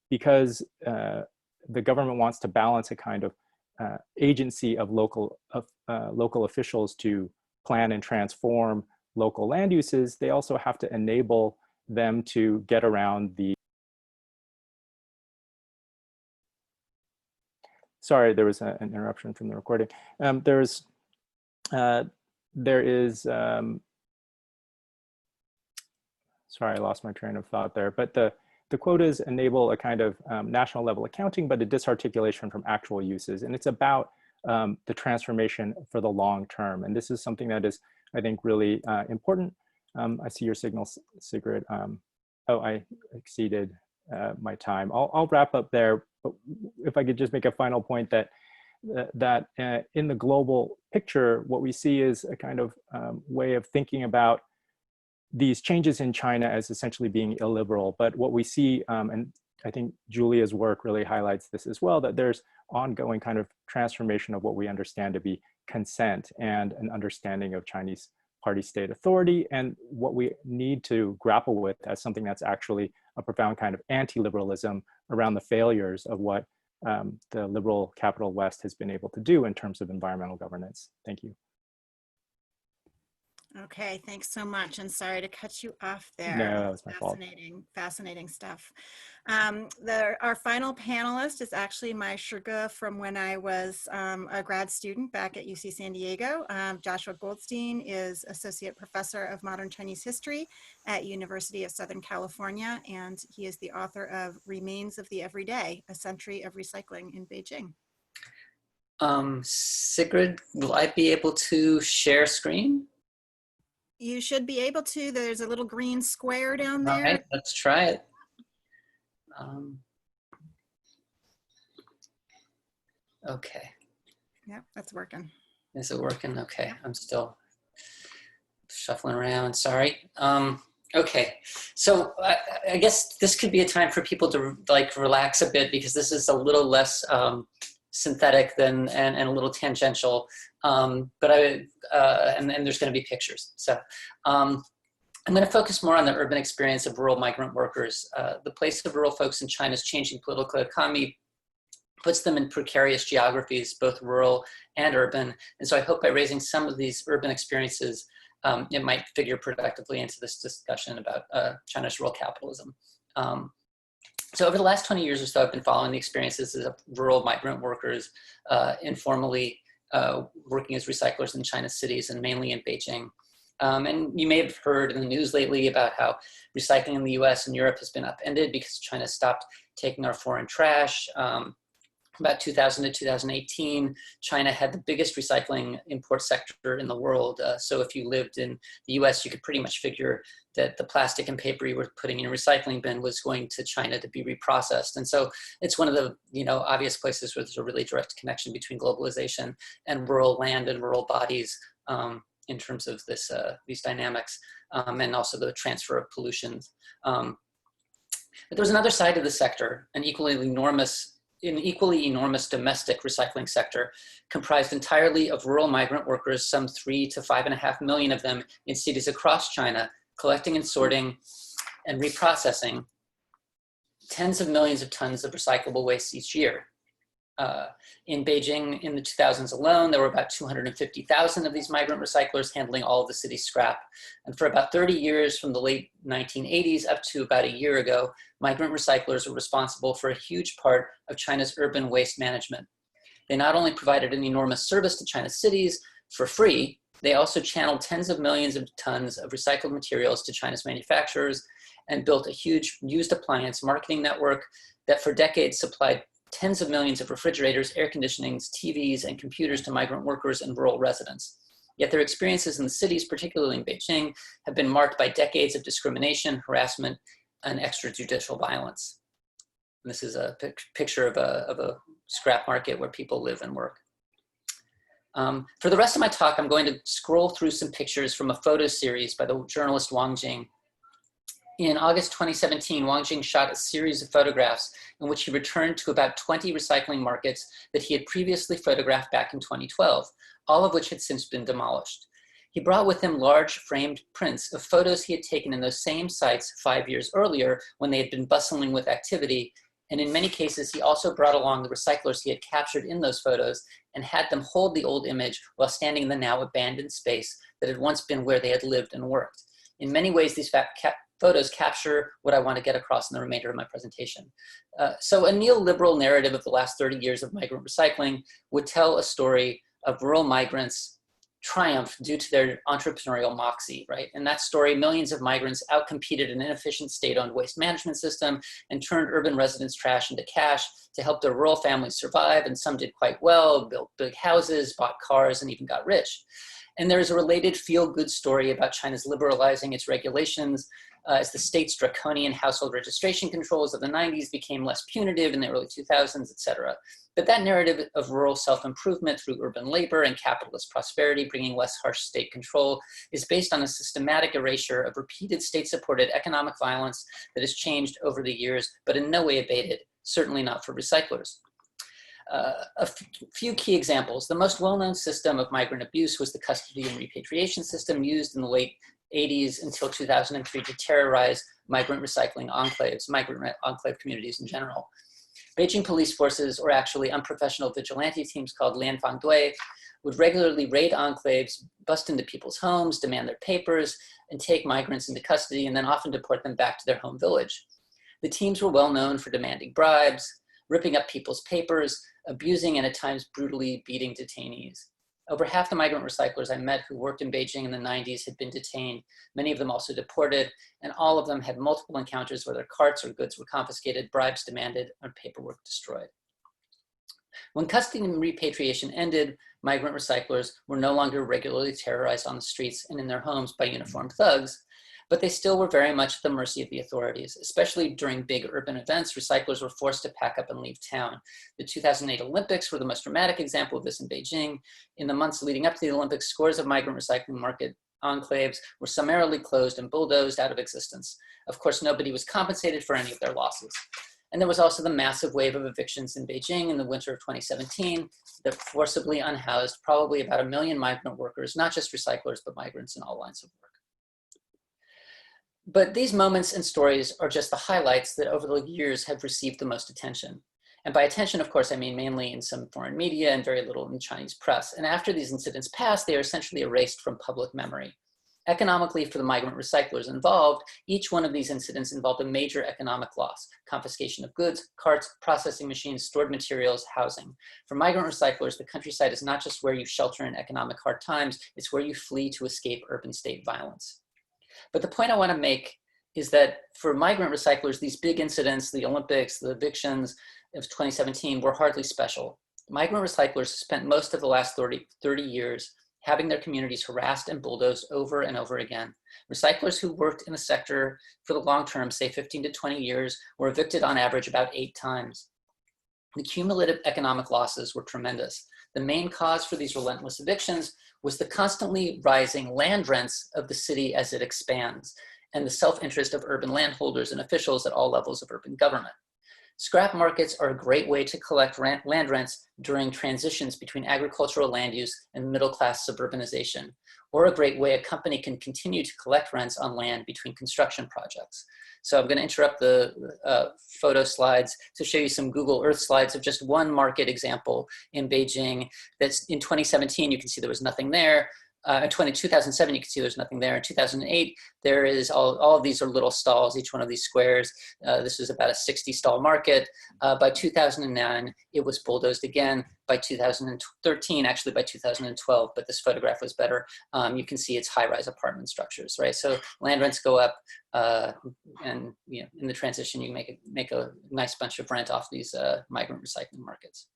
because the government wants to balance a kind of agency of local officials to plan and transform local land uses, they also have to enable them to get around the. Sorry, there was an interruption from the recording. There is, sorry, I lost my train of thought there, but the quotas enable a kind of national level accounting, but a disarticulation from actual uses. And it's about the transformation for the long term. And this is something that is, I think, really important. I see your signal, Sigrid. Oh, I exceeded my time. I'll wrap up there. But if I could just make a final point that in the global picture, what we see is a kind of way of thinking about these changes in China as essentially being illiberal. But what we see, and I think Julia's work really highlights this as well, that there's ongoing kind of transformation of what we understand to be consent and an understanding of Chinese party state authority, and what we need to grapple with as something that's actually a profound kind of anti-liberalism around the failures of what the liberal capital West has been able to do in terms of environmental governance. Thank you. Okay, thanks so much. And sorry to cut you off there. No, that was my fault. Fascinating stuff. Our final panelist is actually my shige from when I was a grad student back at UC San Diego. Joshua Goldstein is Associate Professor of Modern Chinese History at University of Southern California, and he is the author of Remains of the Everyday, A Century of Recycling in Beijing. Sigrid, will I be able to share screen? You should be able to. There's a little green square down there. All right, let's try it. Okay. Yeah, that's working. Is it working? Okay, Yeah. I'm still shuffling around, sorry. Okay, so I guess this could be a time for people to like relax a bit, because this is a little less synthetic than and a little tangential, but and there's going to be pictures. So I'm going to focus more on the urban experience of rural migrant workers. The place of rural folks in China's changing political economy puts them in precarious geographies, both rural and urban. And so I hope by raising some of these urban experiences, it might figure productively into this discussion about China's rural capitalism. So over the last 20 years or so, I've been following the experiences of rural migrant workers informally working as recyclers in China's cities, and mainly in Beijing. And you may have heard in the news lately about how recycling in the US and Europe has been upended because China stopped taking our foreign trash. About 2000 to 2018, China had the biggest recycling import sector in the world. So if you lived in the US, you could pretty much figure that the plastic and paper you were putting in a recycling bin was going to China to be reprocessed. And so it's one of the obvious places where there's a really direct connection between globalization and rural land and rural bodies in terms of this, these dynamics, and also the transfer of pollution. But there was another side of the sector, an equally enormous domestic recycling sector comprised entirely of rural migrant workers, some 3 to 5.5 million of them in cities across China, collecting and sorting and reprocessing tens of millions of tons of recyclable waste each year. In Beijing in the 2000s alone, there were about 250,000 of these migrant recyclers handling all of the city's scrap. And for about 30 years, from the late 1980s up to about a year ago, migrant recyclers were responsible for a huge part of China's urban waste management. They not only provided an enormous service to China's cities for free, they also channeled tens of millions of tons of recycled materials to China's manufacturers and built a huge used appliance marketing network that for decades supplied tens of millions of refrigerators, air conditionings, TVs, and computers to migrant workers and rural residents. Yet their experiences in the cities, particularly in Beijing, have been marked by decades of discrimination, harassment, and extrajudicial violence. And this is a picture of a scrap market where people live and work. For the rest of my talk, I'm going to scroll through some pictures from a photo series by the journalist Wang Jing. In August 2017, Wang Jing shot a series of photographs in which he returned to about 20 recycling markets that he had previously photographed back in 2012, all of which had since been demolished. He brought with him large framed prints of photos he had taken in those same sites 5 years earlier when they had been bustling with activity. And in many cases, he also brought along the recyclers he had captured in those photos and had them hold the old image while standing in the now abandoned space that had once been where they had lived and worked. In many ways, these photos capture what I want to get across in the remainder of my presentation. So a neoliberal narrative of the last 30 years of migrant recycling would tell a story of rural migrants' triumph due to their entrepreneurial moxie, right? In that story, millions of migrants outcompeted an inefficient state-owned waste management system and turned urban residents' trash into cash to help their rural families survive, and some did quite well, built big houses, bought cars, and even got rich. And there is a related feel-good story about China's liberalizing its regulations as the state's draconian household registration controls of the 90s became less punitive in the early 2000s, et cetera. But that narrative of rural self-improvement through urban labor and capitalist prosperity bringing less harsh state control is based on a systematic erasure of repeated state-supported economic violence that has changed over the years, but in no way abated, certainly not for recyclers. A few key examples. The most well-known system of migrant abuse was the custody and repatriation system used in the late 80s until 2003 to terrorize migrant recycling enclaves, migrant enclave communities in general. Beijing police forces, or actually unprofessional vigilante teams called Lianfang Dui, would regularly raid enclaves, bust into people's homes, demand their papers, and take migrants into custody, and then often deport them back to their home village. The teams were well known for demanding bribes, ripping up people's papers, abusing and at times brutally beating detainees. Over half the migrant recyclers I met who worked in Beijing in the 90s had been detained, many of them also deported, and all of them had multiple encounters where their carts or goods were confiscated, bribes demanded, and paperwork destroyed. When custody and repatriation ended, migrant recyclers were no longer regularly terrorized on the streets and in their homes by uniformed thugs, but they still were very much at the mercy of the authorities. Especially during big urban events, recyclers were forced to pack up and leave town. The 2008 Olympics were the most dramatic example of this in Beijing. In the months leading up to the Olympics, scores of migrant recycling market enclaves were summarily closed and bulldozed out of existence. Of course, nobody was compensated for any of their losses. And there was also the massive wave of evictions in Beijing in the winter of 2017 that forcibly unhoused probably about 1 million migrant workers, not just recyclers, but migrants in all lines of work. But these moments and stories are just the highlights that over the years have received the most attention. And by attention, of course, I mean mainly in some foreign media and very little in Chinese press. And after these incidents pass, they are essentially erased from public memory. Economically, for the migrant recyclers involved, each one of these incidents involved a major economic loss: confiscation of goods, carts, processing machines, stored materials, housing. For migrant recyclers, the countryside is not just where you shelter in economic hard times, it's where you flee to escape urban state violence. But the point I want to make is that for migrant recyclers, these big incidents, the Olympics, the evictions of 2017 were hardly special. Migrant recyclers spent most of the last 30 years having their communities harassed and bulldozed over and over again. Recyclers who worked in the sector for the long term, say 15 to 20 years, were evicted on average about 8 times. The cumulative economic losses were tremendous. The main cause for these relentless evictions was the constantly rising land rents of the city as it expands, and the self-interest of urban landholders and officials at all levels of urban government. Scrap markets are a great way to collect land rents during transitions between agricultural land use and middle-class suburbanization, or a great way a company can continue to collect rents on land between construction projects. So I'm going to interrupt the photo slides to show you some Google Earth slides of just one market example in Beijing. That's in 2017, you can see there was nothing there. In 2007, you can see there's nothing there. In 2008, there is all of these are little stalls, each one of these squares. This was about a 60 stall market. By 2009, it was bulldozed again. By 2013, actually by 2012, but this photograph was better. You can see it's high-rise apartment structures, right? So land rents go up, and you know, in the transition, you make a nice bunch of rent off these migrant recycling markets.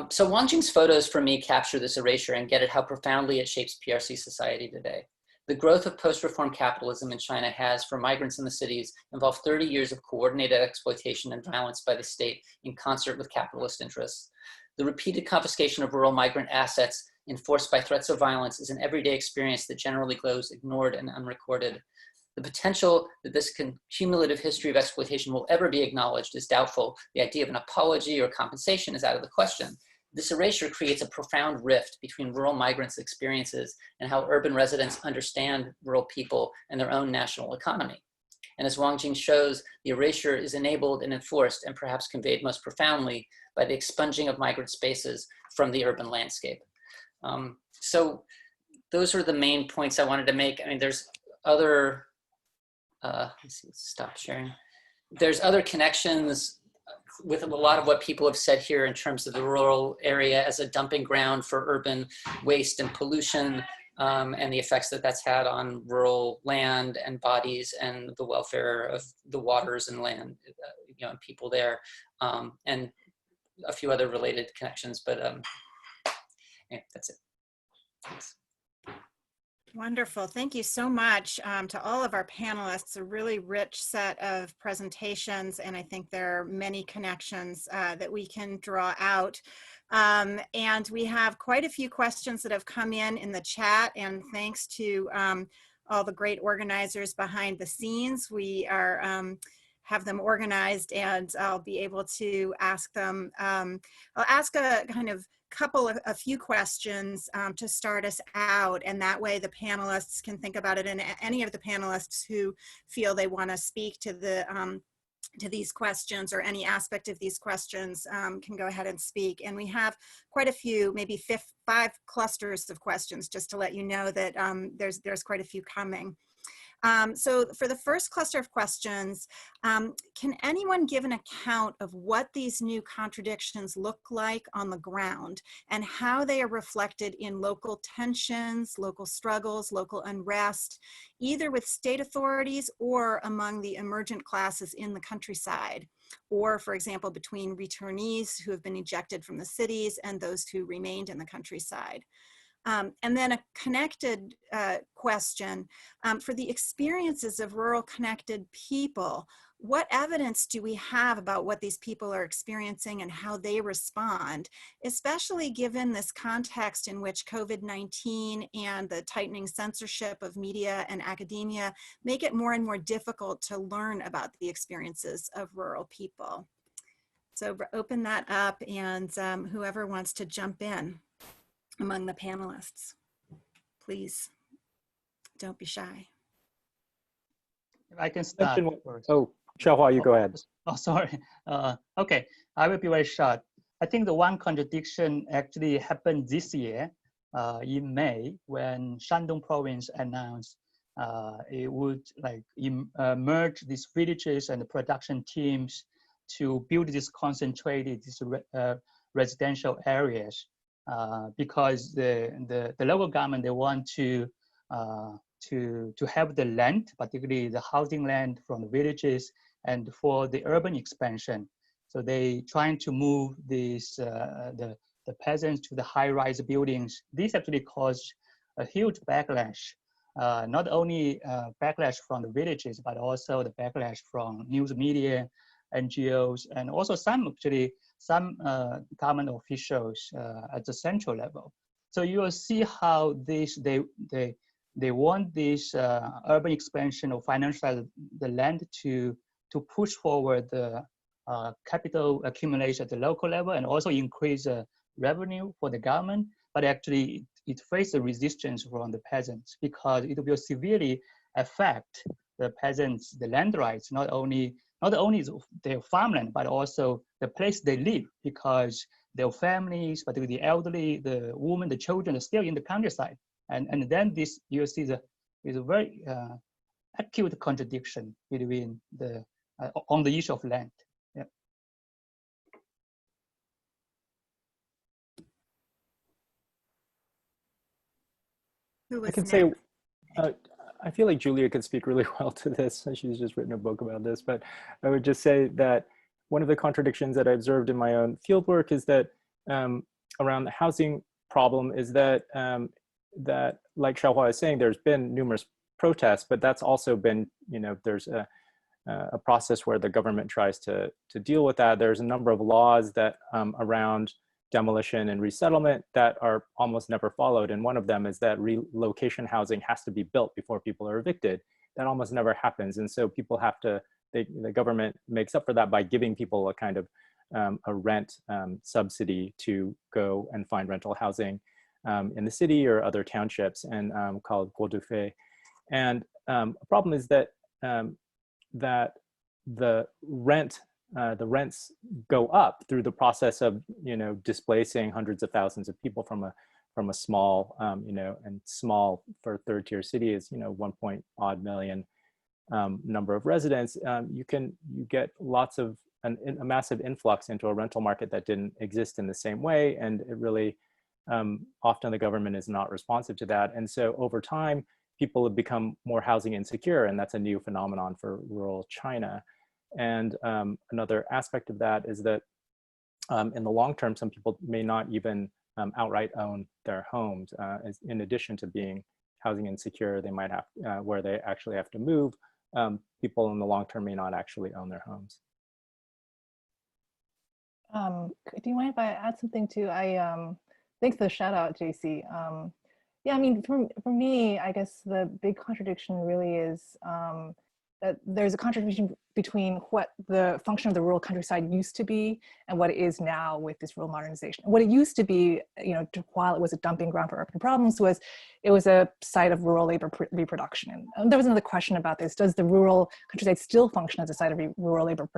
So Wang Jing's photos for me capture this erasure and get at how profoundly it shapes PRC society today. The growth of post-reform capitalism in China has, for migrants in the cities, involved 30 years of coordinated exploitation and violence by the state in concert with capitalist interests. The repeated confiscation of rural migrant assets enforced by threats of violence is an everyday experience that generally goes ignored and unrecorded. The potential that this cumulative history of exploitation will ever be acknowledged is doubtful. The idea of an apology or compensation is out of the question. This erasure creates a profound rift between rural migrants' experiences and how urban residents understand rural people and their own national economy. And as Wang Jing shows, the erasure is enabled and enforced and perhaps conveyed most profoundly by the expunging of migrant spaces from the urban landscape. So those are the main points I wanted to make. I mean, there's other let's stop sharing. There's other connections with a lot of what people have said here in terms of the rural area as a dumping ground for urban waste and pollution, and the effects that that's had on rural land and bodies and the welfare of the waters and land, you know, and people there, and a few other related connections. But yeah, that's it. Thanks. Wonderful. Thank you so much to all of our panelists. A really rich set of presentations, and I think there are many connections that we can draw out. And we have quite a few questions that have come in the chat, and thanks to all the great organizers behind the scenes, we are have them organized, and I'll be able to ask them. I'll ask a kind of a few questions to start us out, and that way the panelists can think about it, and any of the panelists who feel they want to speak to the to these questions or any aspect of these questions can go ahead and speak. And we have quite a few, maybe 5 clusters of questions, just to let you know that there's quite a few coming. So for the first cluster of questions, can anyone give an account of what these new contradictions look like on the ground and how they are reflected in local tensions, local struggles, local unrest, either with state authorities or among the emergent classes in the countryside, or, for example, between returnees who have been ejected from the cities and those who remained in the countryside? And then a connected question, for the experiences of rural connected people, what evidence do we have about what these people are experiencing and how they respond, especially given this context in which COVID-19 and the tightening censorship of media and academia make it more and more difficult to learn about the experiences of rural people? So open that up, and whoever wants to jump in among the panelists, please don't be shy. I can start. Oh, Shaohua, you go ahead. Oh, sorry. Okay, I will be very short. I think the one contradiction actually happened this year in May, when Shandong province announced it would merge these villages and the production teams to build these concentrated residential areas. Because the local government, they want to to have the land, particularly the housing land from the villages and for the urban expansion. So they trying to move these, the peasants to the high-rise buildings. This actually caused a huge backlash, not only backlash from the villages, but also the backlash from news media, NGOs, and also some government officials at the central level. So you will see how they want this urban expansion or financial the land to push forward the capital accumulation at the local level and also increase revenue for the government. But actually, it faces resistance from the peasants because it will severely affect the peasants, the land rights, not only their farmland, but also the place they live, because their families, particularly the elderly, the women, the children, are still in the countryside. And then this, you see is a very acute contradiction between the, on the issue of land. Yeah. Who was I can next? say, I feel like Julia could speak really well to this. She's just written a book about this, but I would just say that one of the contradictions that I observed in my own fieldwork is that around the housing problem is that, that like Shaohua is saying, there's been numerous protests, but that's also been, you know, there's a process where the government tries to deal with that. There's a number of laws that around demolition and resettlement that are almost never followed. And one of them is that relocation housing has to be built before people are evicted. That almost never happens. And so people have to, the government makes up for that by giving people a kind of a rent subsidy to go and find rental housing in the city or other townships, and called guodufei. And the problem is that that the rents go up through the process of, you know, displacing hundreds of thousands of people from a small, you know, and small for third tier city is, you know, 1.odd million number of residents. You get lots of a massive influx into a rental market that didn't exist in the same way, and it really often the government is not responsive to that. And so over time, people have become more housing insecure, and that's a new phenomenon for rural China. And another aspect of that is that in the long term, some people may not even outright own their homes. In addition to being housing insecure, they might have, where they actually have to move, people in the long term may not actually own their homes. Do you mind if I add something too? Thanks for the shout out, JC. Yeah, I mean, for me, I guess the big contradiction really is that there's a contradiction between what the function of the rural countryside used to be and what it is now with this rural modernization. What it used to be, you know, while it was a dumping ground for urban problems, was it was a site of rural labor reproduction. And there was another question about this: does the rural countryside still function as a site of rural labor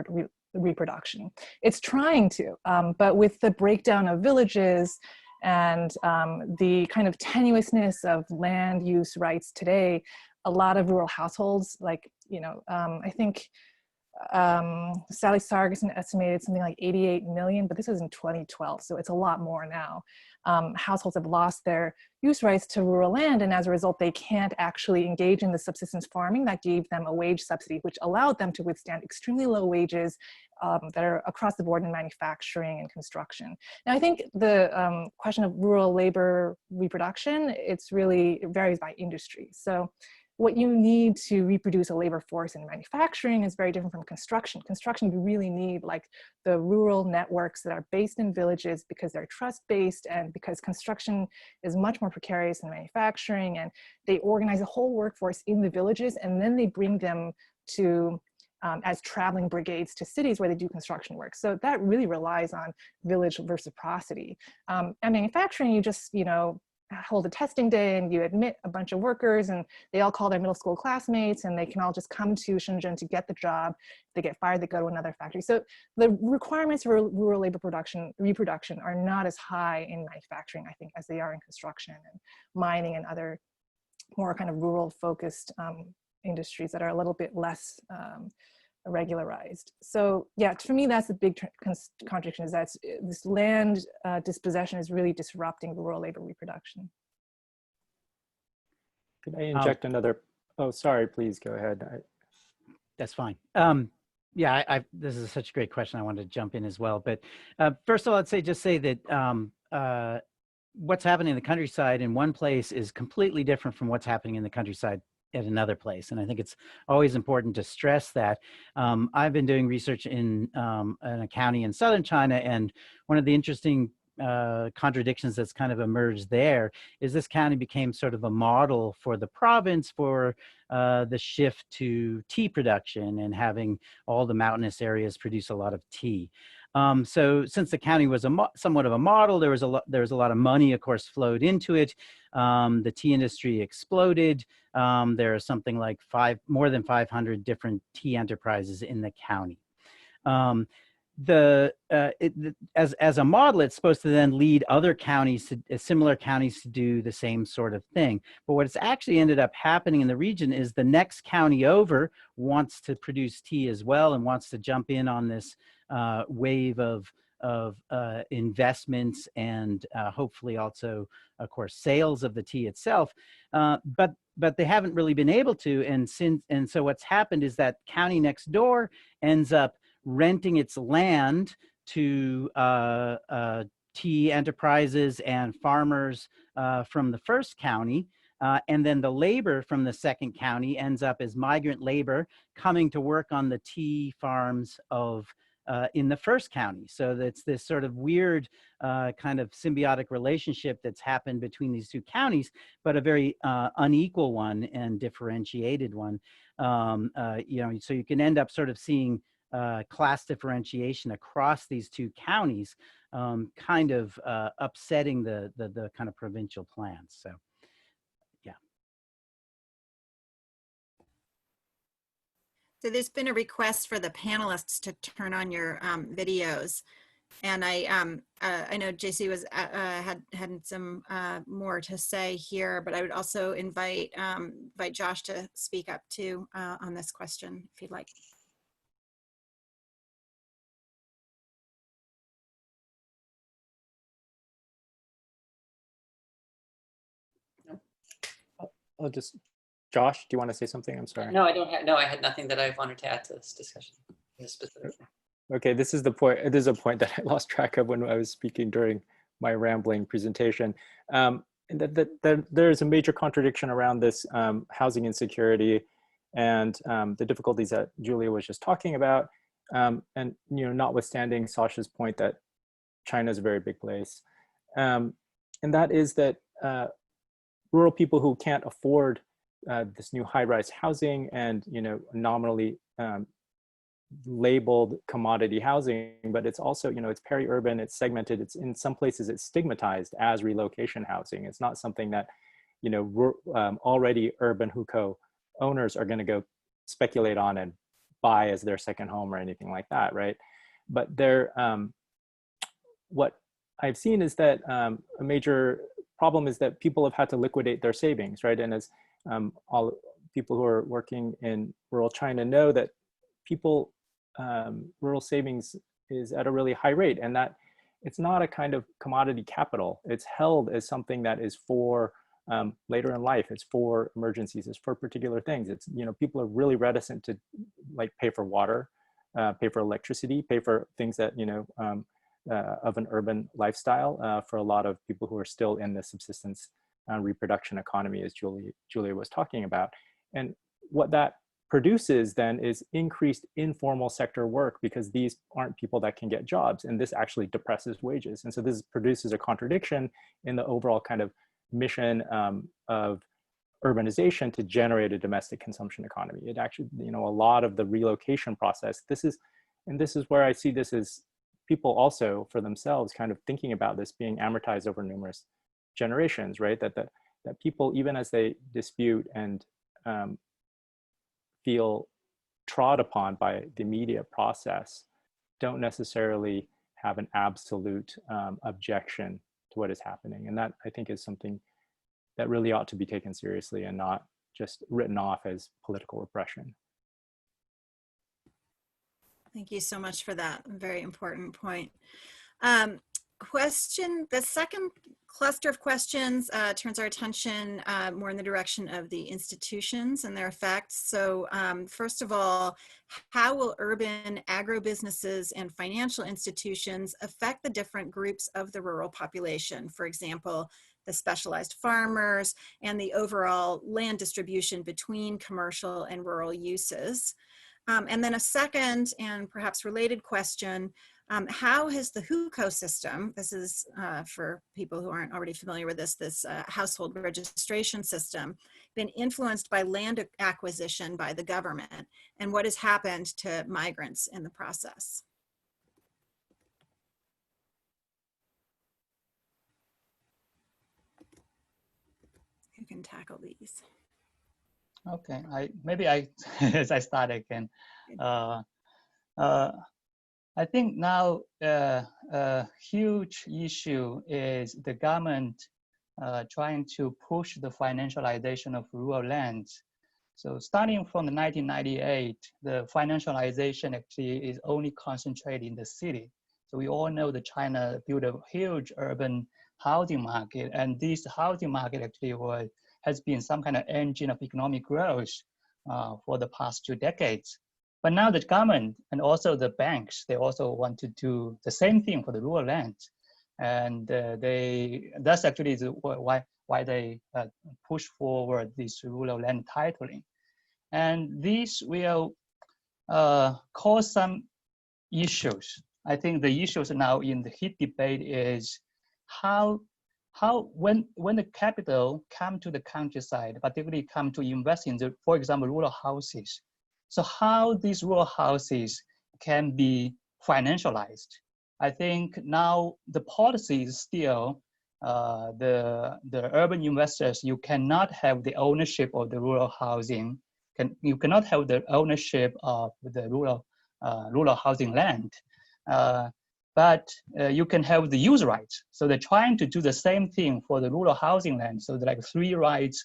reproduction? It's trying to, but with the breakdown of villages and the kind of tenuousness of land use rights today, a lot of rural households, like, you know, I think Sally Sargison estimated something like 88 million, but this was in 2012, so it's a lot more now. Households have lost their use rights to rural land, and as a result, they can't actually engage in the subsistence farming that gave them a wage subsidy, which allowed them to withstand extremely low wages that are across the board in manufacturing and construction. Now, I think the question of rural labor reproduction, it varies by industry. So what you need to reproduce a labor force in manufacturing is very different from construction. Construction, you really need like the rural networks that are based in villages because they're trust-based, and because construction is much more precarious than manufacturing, and they organize a whole workforce in the villages, and then they bring them to as traveling brigades to cities where they do construction work. So that really relies on village reciprocity. And manufacturing, you just, you know, hold a testing day and you admit a bunch of workers, and they all call their middle school classmates, and they can all just come to Shenzhen to get the job. If they get fired, they go to another factory. So the requirements for rural labor reproduction are not as high in manufacturing, I think, as they are in construction and mining and other more kind of rural focused industries that are a little bit less regularized. So yeah, for me, that's the big contradiction, is that this land dispossession is really disrupting rural labor reproduction. Could I inject another? Oh, sorry, please go ahead. That's fine. Yeah, this is such a great question. I wanted to jump in as well. But first of all, I'd say that what's happening in the countryside in one place is completely different from what's happening in the countryside at another place. And I think it's always important to stress that. I've been doing research in a county in southern China, and one of the interesting contradictions that's kind of emerged there is this county became sort of a model for the province for the shift to tea production and having all the mountainous areas produce a lot of tea. So since the county was somewhat of a model, there was a lot of money, of course, flowed into it. The tea industry exploded. There are something like more than 500 different tea enterprises in the county. As a model, it's supposed to then lead other counties, similar counties, to do the same sort of thing. But what's actually ended up happening in the region is the next county over wants to produce tea as well and wants to jump in on this wave of investments and hopefully also, of course, sales of the tea itself. But they haven't really been able to. And so what's happened is that county next door ends up renting its land to tea enterprises and farmers from the first county. And then the labor from the second county ends up as migrant labor coming to work on the tea farms of in the first county. So that's this sort of weird kind of symbiotic relationship that's happened between these two counties, but a very unequal one and differentiated one. So you can end up sort of seeing class differentiation across these two counties, kind of upsetting the kind of provincial plans. So, yeah. So there's been a request for the panelists to turn on your videos, and I know JC was had some more to say here, but I would also invite Josh to speak up too on this question if you'd like. I'll just, Josh, do you want to say something? I'm sorry. No, I don't have, no, I had nothing that I wanted to add to this discussion. Okay, this is the point. This is a point that I lost track of when I was speaking during my rambling presentation. There's a major contradiction around this housing insecurity and the difficulties that Julia was just talking about. And notwithstanding Sasha's point that China is a very big place, and that is that rural people who can't afford this new high-rise housing and nominally labeled commodity housing, but it's also it's peri-urban, it's segmented, it's in some places it's stigmatized as relocation housing. It's not something that already urban hukou owners are going to go speculate on and buy as their second home or anything like that, right? But what I've seen is that a major problem is that people have had to liquidate their savings, right? And as all people who are working in rural China know, that people rural savings is at a really high rate, and that it's not a kind of commodity capital. It's held as something that is for later in life. It's for emergencies. It's for particular things. It's people are really reticent to like pay for water, pay for electricity, pay for things that of an urban lifestyle for a lot of people who are still in the subsistence reproduction economy, as Julia was talking about. And what that produces then is increased informal sector work, because these aren't people that can get jobs, and this actually depresses wages. And so this produces a contradiction in the overall kind of mission of urbanization to generate a domestic consumption economy. It actually, a lot of the relocation process, this is where I see this as people also for themselves kind of thinking about this being amortized over numerous generations, right? That people, even as they dispute and feel trod upon by the immediate process, don't necessarily have an absolute objection to what is happening. And that, I think, is something that really ought to be taken seriously and not just written off as political repression. Thank you so much for that very important point. the second cluster of questions turns our attention more in the direction of the institutions and their effects. So first of all, how will urban agribusinesses and financial institutions affect the different groups of the rural population? For example, the specialized farmers and the overall land distribution between commercial and rural uses. And then a second and perhaps related question, how has the hukou system, this is for people who aren't already familiar with this household registration system, been influenced by land acquisition by the government, and what has happened to migrants in the process? Who can tackle these? Okay, maybe as I start again. I think now a huge issue is the government trying to push the financialization of rural lands. So starting from the 1998, the financialization actually is only concentrated in the city. So we all know that China built a huge urban housing market, and this housing market actually has been some kind of engine of economic growth for the past 2 decades. But now the government and also the banks, they also want to do the same thing for the rural land. And that's actually why they push forward this rural land titling. And this will cause some issues. I think the issues now in the heat debate is when the capital come to the countryside, particularly come to invest in the, for example, rural houses. So how these rural houses can be financialized. I think now the policy is still the urban investors, you cannot have the ownership of the rural housing. You cannot have the ownership of the rural housing land. But you can have the use rights. So they're trying to do the same thing for the rural housing land. So like 3 rights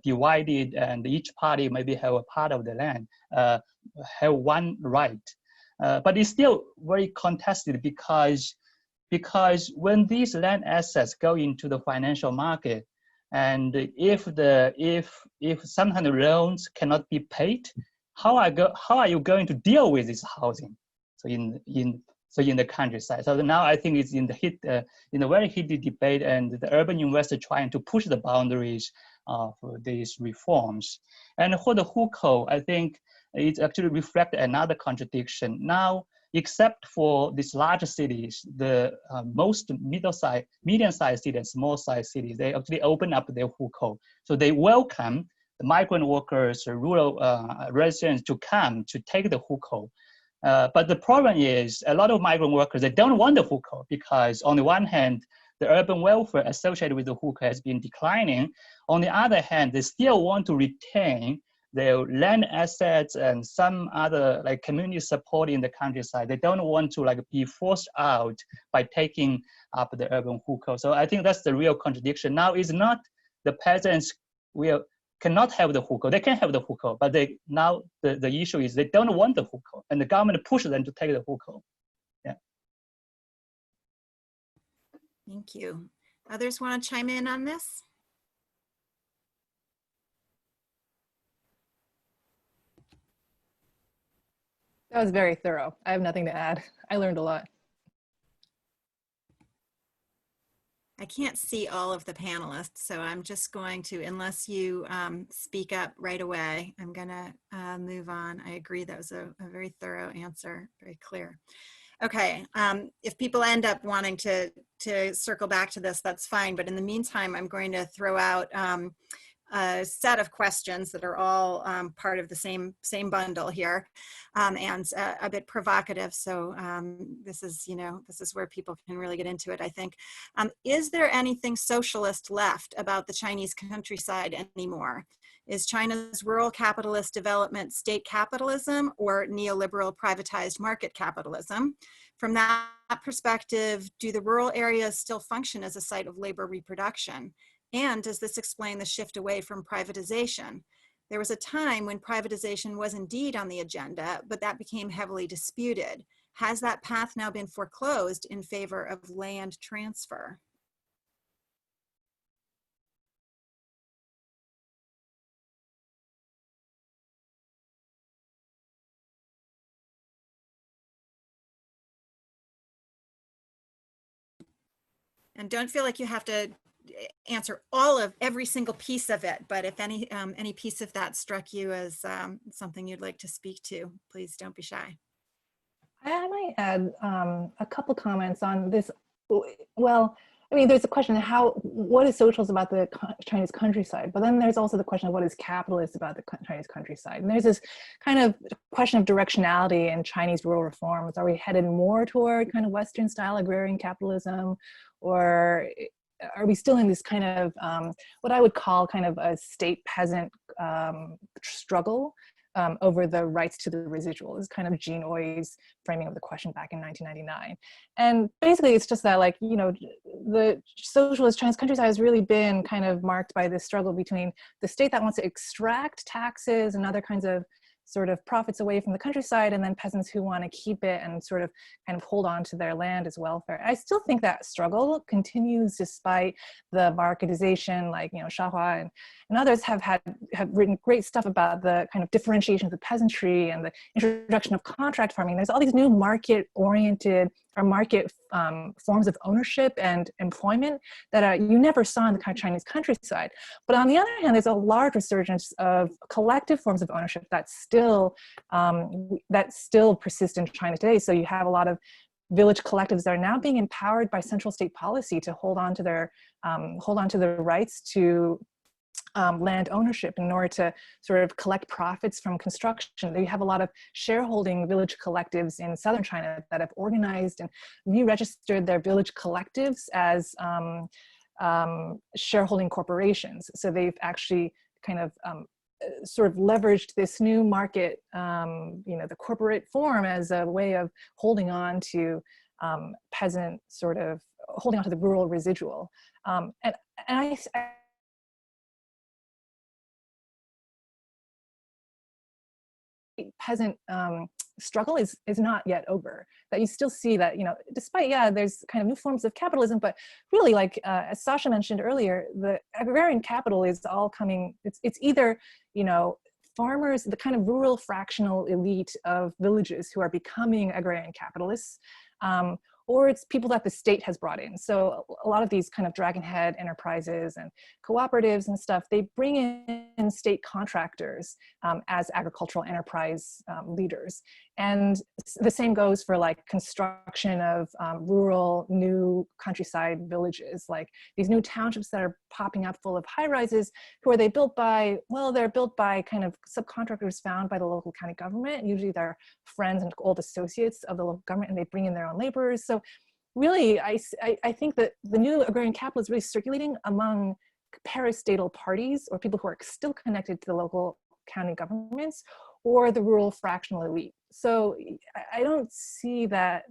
divided, and each party maybe have a part of the land, have 1 right. But it's still very contested because when these land assets go into the financial market, and if sometimes the loans cannot be paid, how are you going to deal with this housing? So in the countryside. So now I think it's in a very heated debate, and the urban investor trying to push the boundaries for these reforms. And for the hukou, I think it actually reflects another contradiction. Now, except for these larger cities, the most medium-sized cities and small-sized cities, they actually open up their hukou. So they welcome the migrant workers, rural residents to come to take the hukou. But the problem is a lot of migrant workers, they don't want the hukou because on the one hand, the urban welfare associated with the hukou has been declining. On the other hand, they still want to retain their land assets and some other like community support in the countryside. They don't want to like be forced out by taking up the urban hukou. So I think that's the real contradiction. Now it's not the peasants cannot have the hukou. They can have the hukou, but now the issue is they don't want the hukou, and the government pushes them to take the hukou. Yeah. Thank you. Others want to chime in on this? That was very thorough. I have nothing to add. I learned a lot. I can't see all of the panelists, so I'm just going to, unless you speak up right away, I'm gonna move on. I agree, that was a very thorough answer, very clear. Okay, if people end up wanting to circle back to this, that's fine, but in the meantime, I'm going to throw out a set of questions that are all part of the same bundle here, and a bit provocative. So this is where people can really get into it, I think. Is there anything socialist left about the Chinese countryside anymore? Is China's rural capitalist development state capitalism or neoliberal privatized market capitalism? From that perspective, do the rural areas still function as a site of labor reproduction? And does this explain the shift away from privatization? There was a time when privatization was indeed on the agenda, but that became heavily disputed. Has that path now been foreclosed in favor of land transfer? And don't feel like you have to answer every single piece of it, but if any piece of that struck you as something you'd like to speak to, please don't be shy. I might add a couple comments on this. Well, I mean, there's a question of what is socialist about the Chinese countryside, but then there's also the question of what is capitalist about the Chinese countryside. And there's this kind of question of directionality in Chinese rural reforms. Are we headed more toward kind of Western style agrarian capitalism, or are we still in this kind of what I would call kind of a state peasant struggle over the rights to the residual? Is kind of Jean Oi's framing of the question back in 1999. And basically it's just that, like, you know, the socialist Chinese countryside has really been kind of marked by this struggle between the state that wants to extract taxes and other kinds of sort of profits away from the countryside, and then peasants who want to keep it and sort of kind of hold on to their land as welfare. I still think that struggle continues despite the marketization, like, you know, Shaohua and others have written great stuff about the kind of differentiation of the peasantry and the introduction of contract farming. There's all these new market-oriented or market forms of ownership and employment that you never saw in the Chinese countryside. But on the other hand, there's a large resurgence of collective forms of ownership that still persist in China today. So you have a lot of village collectives that are now being empowered by central state policy to hold on to the rights to land ownership in order to sort of collect profits from construction. They have a lot of shareholding village collectives in southern China that have organized and re-registered their village collectives as shareholding corporations. So they've actually kind of sort of leveraged this new market, you know, the corporate form as a way of holding on to peasant, sort of holding on to the rural residual. And I peasant struggle is not yet over. That you still see that, you know, despite, yeah, there's kind of new forms of capitalism, but really, like as Sasha mentioned earlier, the agrarian capital is all coming, it's either, you know, farmers, the kind of rural fractional elite of villages who are becoming agrarian capitalists, or it's people that the state has brought in. So a lot of these kind of dragon head enterprises and cooperatives and stuff, they bring in state contractors as agricultural enterprise leaders. And the same goes for like construction of rural new countryside villages, like these new townships that are popping up full of high rises. Who are they built by? Well, they're built by kind of subcontractors found by the local county government. Usually they're friends and old associates of the local government, and they bring in their own laborers. So really, I think that the new agrarian capital is really circulating among parastatal parties, or people who are still connected to the local county governments, or the rural fractional elite. So I don't see that.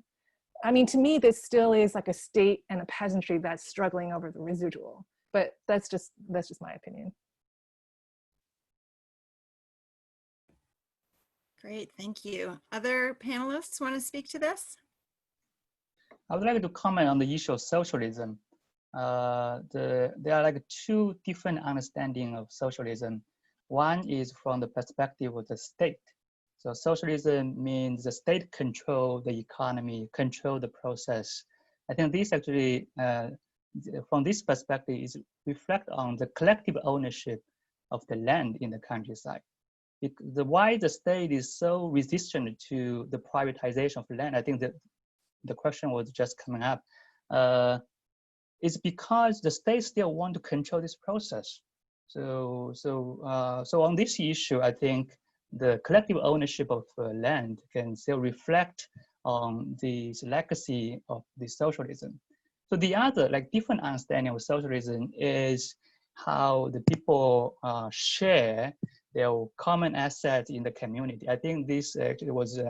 I mean, to me, this still is like a state and a peasantry that's struggling over the residual. But that's just my opinion. Great, thank you. Other panelists want to speak to this? I would like to comment on the issue of socialism. There are like two different understandings of socialism. One is from the perspective of the state. So socialism means the state control the economy, control the process. I think this actually, from this perspective, is reflect on the collective ownership of the land in the countryside. Why the state is so resistant to the privatization of land, I think that the question was just coming up, is because the state still want to control this process. So on this issue, I think the collective ownership of land can still reflect on the legacy of the socialism. So the other, like, different understanding of socialism is how the people share their common assets in the community. I think this actually was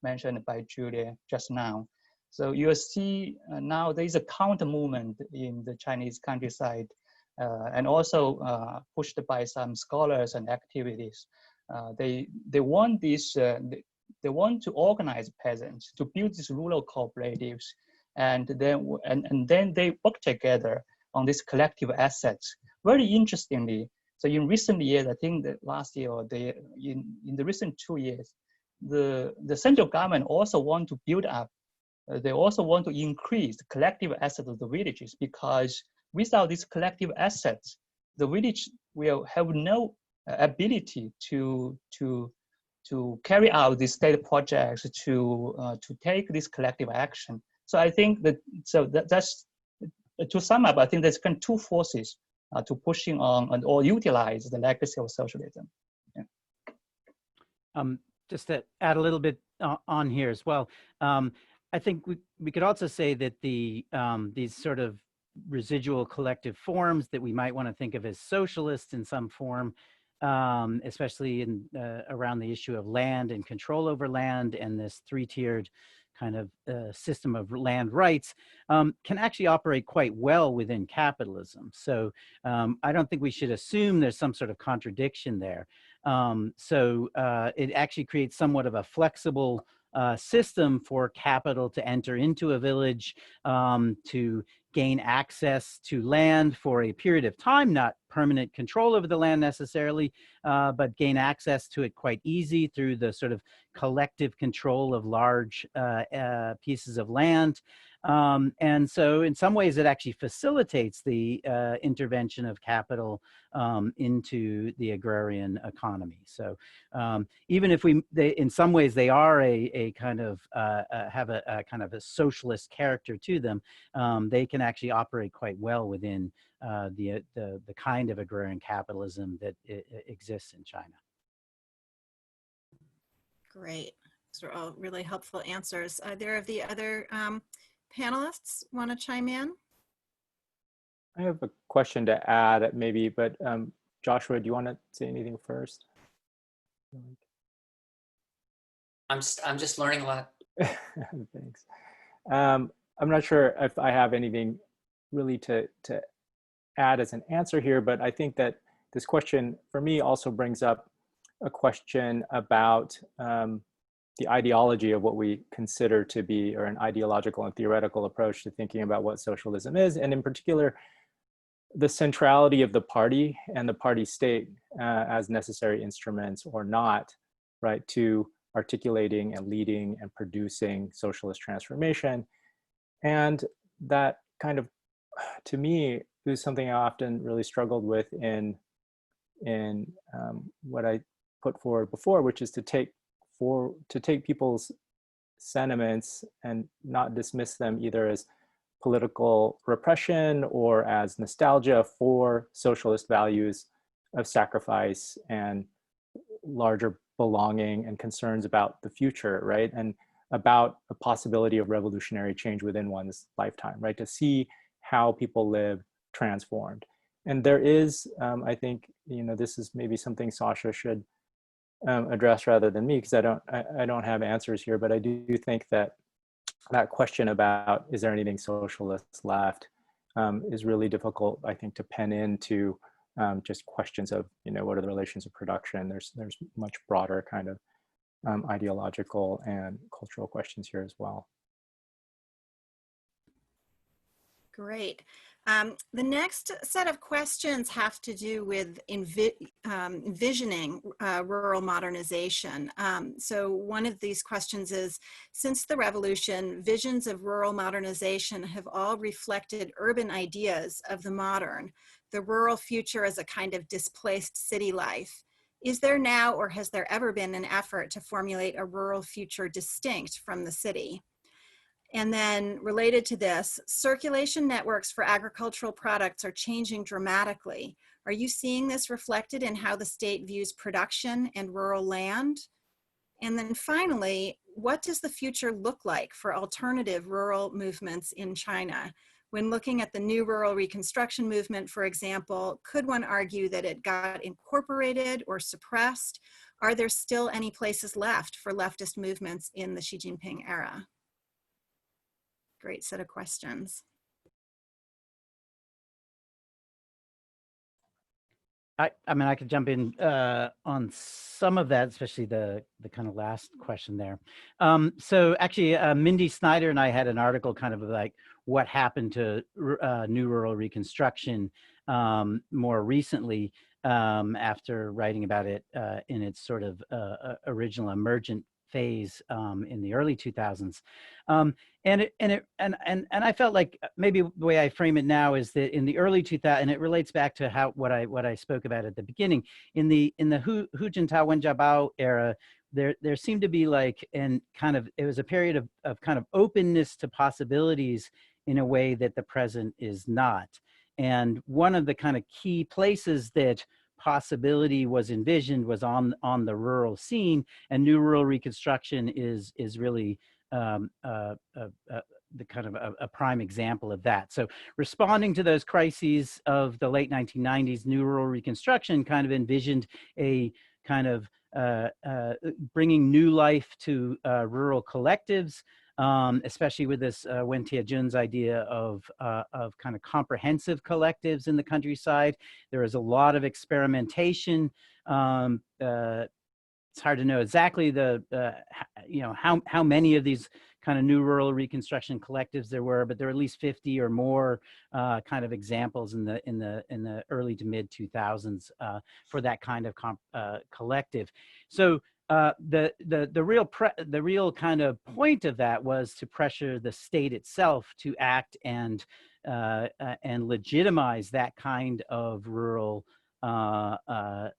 mentioned by Julia just now. So you'll see now there is a counter movement in the Chinese countryside, and also pushed by some scholars and activities. They want this they want to organize peasants to build these rural cooperatives, and then they work together on these collective assets. Very interestingly, so in recent years, I think that last year or in the recent 2 years, the central government also want to build up, they also want to increase the collective assets of the villages, because without these collective assets, the village will have no ability to carry out these state projects, to take this collective action. So I think that's to sum up. I think there's kind of two forces to pushing on and or utilize the legacy of socialism. Yeah. Just to add a little bit on here as well, I think we could also say that these sort of residual collective forms that we might want to think of as socialist in some form, especially in around the issue of land and control over land and this three-tiered kind of system of land rights, can actually operate quite well within capitalism. So I don't think we should assume there's some sort of contradiction there. It actually creates somewhat of a flexible system for capital to enter into a village, to gain access to land for a period of time, not permanent control over the land necessarily, but gain access to it quite easy through the sort of collective control of large pieces of land. And so in some ways it actually facilitates the intervention of capital into the agrarian economy. So even if in some ways they are a kind of have a kind of a socialist character to them, they can actually operate quite well within the kind of agrarian capitalism that exists in China. Great. Those are all really helpful answers. Are there of the other panelists want to chime in? I have a question to add maybe, but Joshua, do you want to say anything first? I'm just learning a lot. Thanks. I'm not sure if I have anything really to add as an answer here, but I think that this question for me also brings up a question about the ideology of what we consider to be, or an ideological and theoretical approach to thinking about what socialism is, and in particular, the centrality of the party and the party state as necessary instruments or not, right, to articulating and leading and producing socialist transformation. And that kind of, to me, is something I often really struggled with in what I put forward before, which is to take people's sentiments and not dismiss them either as political repression or as nostalgia for socialist values of sacrifice and larger belonging and concerns about the future, right? And about a possibility of revolutionary change within one's lifetime, right? To see how people live transformed. And there is, I think, this is maybe something Sasha should address rather than me, because I don't have answers here, but I do think that question about is there anything socialist left is really difficult, I think, to pen into just questions of, what are the relations of production. There's much broader kind of ideological and cultural questions here as well. Great. The next set of questions have to do with envisioning rural modernization. So one of these questions is, since the revolution, visions of rural modernization have all reflected urban ideas of the modern, the rural future as a kind of displaced city life. Is there now, or has there ever been, an effort to formulate a rural future distinct from the city? And then related to this, circulation networks for agricultural products are changing dramatically. Are you seeing this reflected in how the state views production and rural land? And then finally, what does the future look like for alternative rural movements in China? When looking at the new rural reconstruction movement, for example, could one argue that it got incorporated or suppressed? Are there still any places left for leftist movements in the Xi Jinping era? Great set of questions. I mean, I could jump in on some of that, especially the kind of last question there. So actually, Mindy Snyder and I had an article kind of like what happened to New Rural Reconstruction more recently after writing about it in its sort of original emergent phase in the early 2000s. And I felt like maybe the way I frame it now is that in the early 2000s, and it relates back to what I spoke about at the beginning, in the Hu Jintao Wen Jiabao era, there seemed to be like, and kind of, it was a period of kind of openness to possibilities in a way that the present is not. And one of the kind of key places that possibility was envisioned was on the rural scene, and New Rural Reconstruction is really the kind of a prime example of that. So responding to those crises of the late 1990s, New Rural Reconstruction kind of envisioned a kind of bringing new life to rural collectives, especially with this Wen Tiejun's idea of kind of comprehensive collectives in the countryside. There is a lot of experimentation. It's hard to know exactly how many of these kind of New Rural Reconstruction collectives there were, but there were at least 50 or more kind of examples in the early to mid 2000s for that kind of collective. So the real kind of point of that was to pressure the state itself to act and legitimize that kind of rural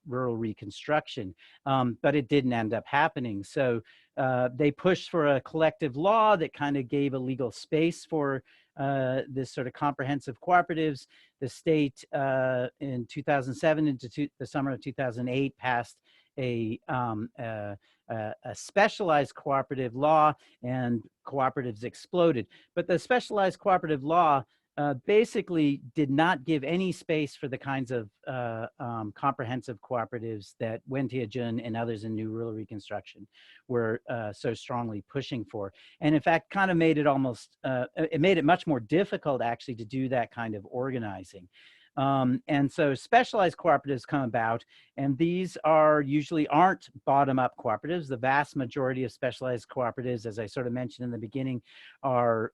reconstruction, but it didn't end up happening. So they pushed for a collective law that kind of gave a legal space for this sort of comprehensive cooperatives. The state in 2007 into the summer of 2008 passed a specialized cooperative law, and cooperatives exploded. But the specialized cooperative law basically did not give any space for the kinds of comprehensive cooperatives that Wen Tiejun and others in New Rural Reconstruction were so strongly pushing for. And in fact, kind of made it almost, it made it much more difficult actually to do that kind of organizing. And so specialized cooperatives come about, and these are usually aren't bottom-up cooperatives. The vast majority of specialized cooperatives, as I sort of mentioned in the beginning, are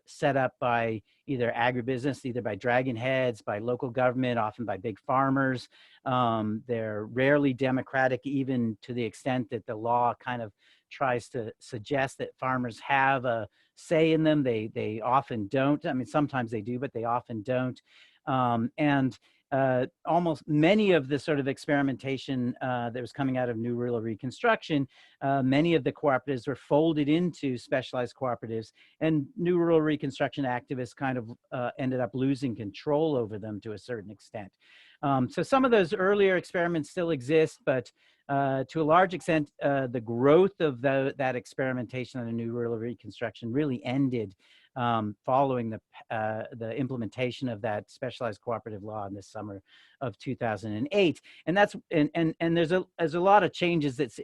set up by either agribusiness, either by dragon heads, by local government, often by big farmers. They're rarely democratic, even to the extent that the law kind of tries to suggest that farmers have a say in them. They often don't. I mean, sometimes they do, but they often don't. Almost many of the sort of experimentation that was coming out of New Rural Reconstruction, many of the cooperatives were folded into specialized cooperatives, and New Rural Reconstruction activists kind of ended up losing control over them to a certain extent. So some of those earlier experiments still exist, but to a large extent, the growth of that experimentation on a New Rural Reconstruction really ended following the implementation of that specialized cooperative law in the summer of 2008. And that's and there's a lot of changes that's,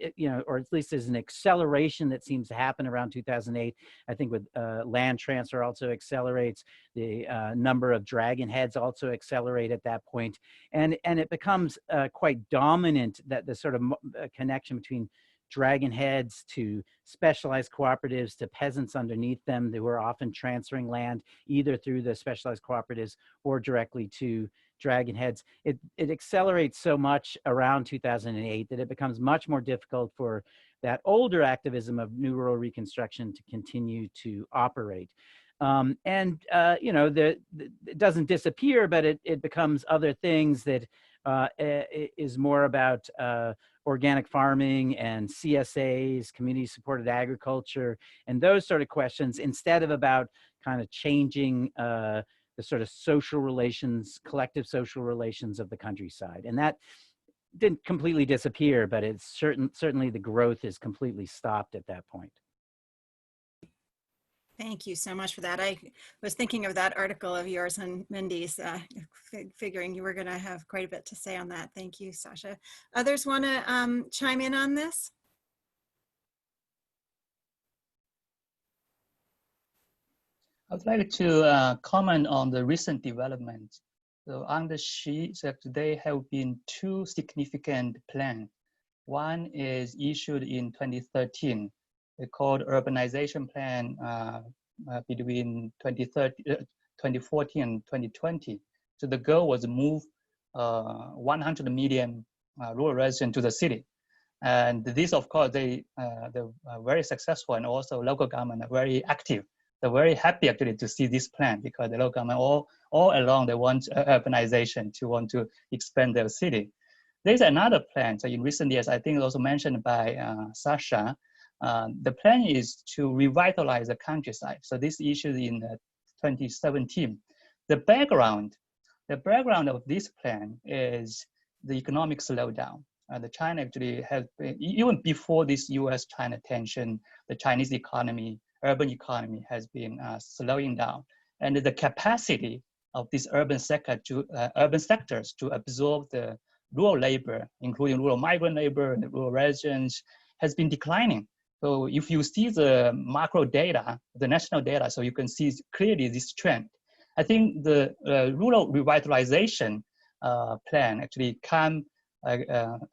or at least there's an acceleration that seems to happen around 2008. I think with land transfer also accelerates, the number of dragon heads also accelerate at that point, and it becomes quite dominant that the sort of connection between dragon heads to specialized cooperatives to peasants underneath them. They were often transferring land either through the specialized cooperatives or directly to dragon heads. It accelerates so much around 2008 that it becomes much more difficult for that older activism of New Rural Reconstruction to continue to operate. It doesn't disappear, but it becomes other things that is more about organic farming and CSAs, community supported agriculture, and those sort of questions, instead of about kind of changing the sort of social relations, collective social relations of the countryside. And that didn't completely disappear, but it's certainly the growth is completely stopped at that point. Thank you so much for that. I was thinking of that article of yours and Mindy's, figuring you were going to have quite a bit to say on that. Thank you, Sasha. Others want to chime in on this? I'd like to comment on the recent development, So under Xi, so there have been two significant plans. One is issued in 2013. They called Urbanization Plan between 2014 and 2020. So the goal was to move 100 million rural residents to the city. And this, of course, they're very successful, and also local government are very active. They're very happy actually to see this plan, because the local government all along they want urbanization, to want to expand their city. There's another plan. So in recent years, I think also mentioned by Sasha, the plan is to revitalize the countryside. So this issued in 2017. The background of this plan is the economic slowdown. The China actually has been, even before this U.S.-China tension, the Chinese economy, urban economy has been slowing down. And the capacity of these urban sectors to absorb the rural labor, including rural migrant labor and rural residents, has been declining. So if you see the macro data, the national data, so you can see clearly this trend. I think the rural revitalization plan actually come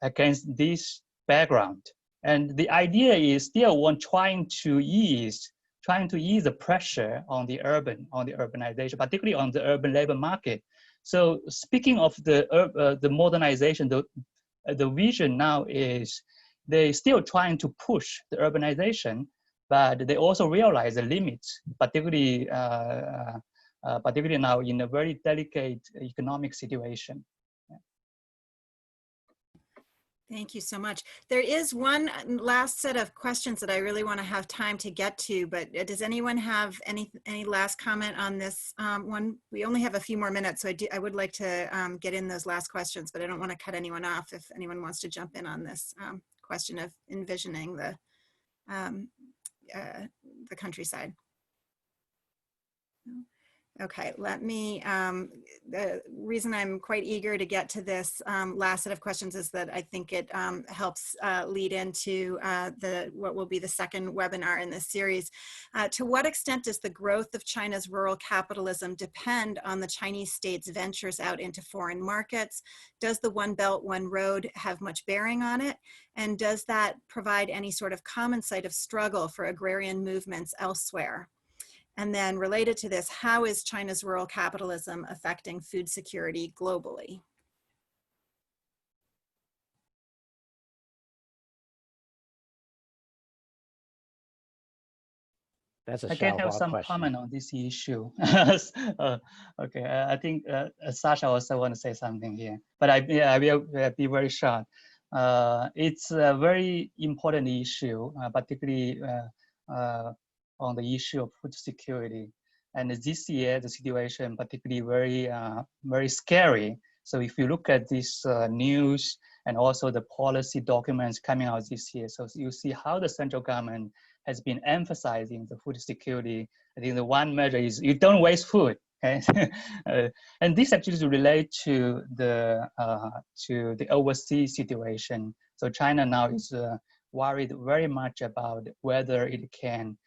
against this background. And the idea is still one trying to ease the pressure on the urbanization, particularly on the urban labor market. So speaking of the modernization, the vision now is they still trying to push the urbanization, but they also realize the limits, particularly now in a very delicate economic situation. Thank you so much. There is one last set of questions that I really want to have time to get to, but does anyone have any last comment on this one? We only have a few more minutes, so I would like to get in those last questions, but I don't want to cut anyone off if anyone wants to jump in on this question of envisioning the countryside. Okay, let me, the reason I'm quite eager to get to this last set of questions is that I think it helps lead into what will be the second webinar in this series. To what extent does the growth of China's rural capitalism depend on the Chinese state's ventures out into foreign markets? Does the One Belt, One Road have much bearing on it? And does that provide any sort of common site of struggle for agrarian movements elsewhere? And then related to this, how is China's rural capitalism affecting food security globally? That's a I can have Shaohua some question. comment on this issue. Okay, I think Sasha also want to say something here, but I will be very short. It's a very important issue, particularly on the issue of food security. And this year, the situation particularly very scary. So if you look at this news and also the policy documents coming out this year, so you see how the central government has been emphasizing the food security. I think the one measure is you don't waste food. Okay? And this actually relates to the overseas situation. So China now is worried very much about whether it can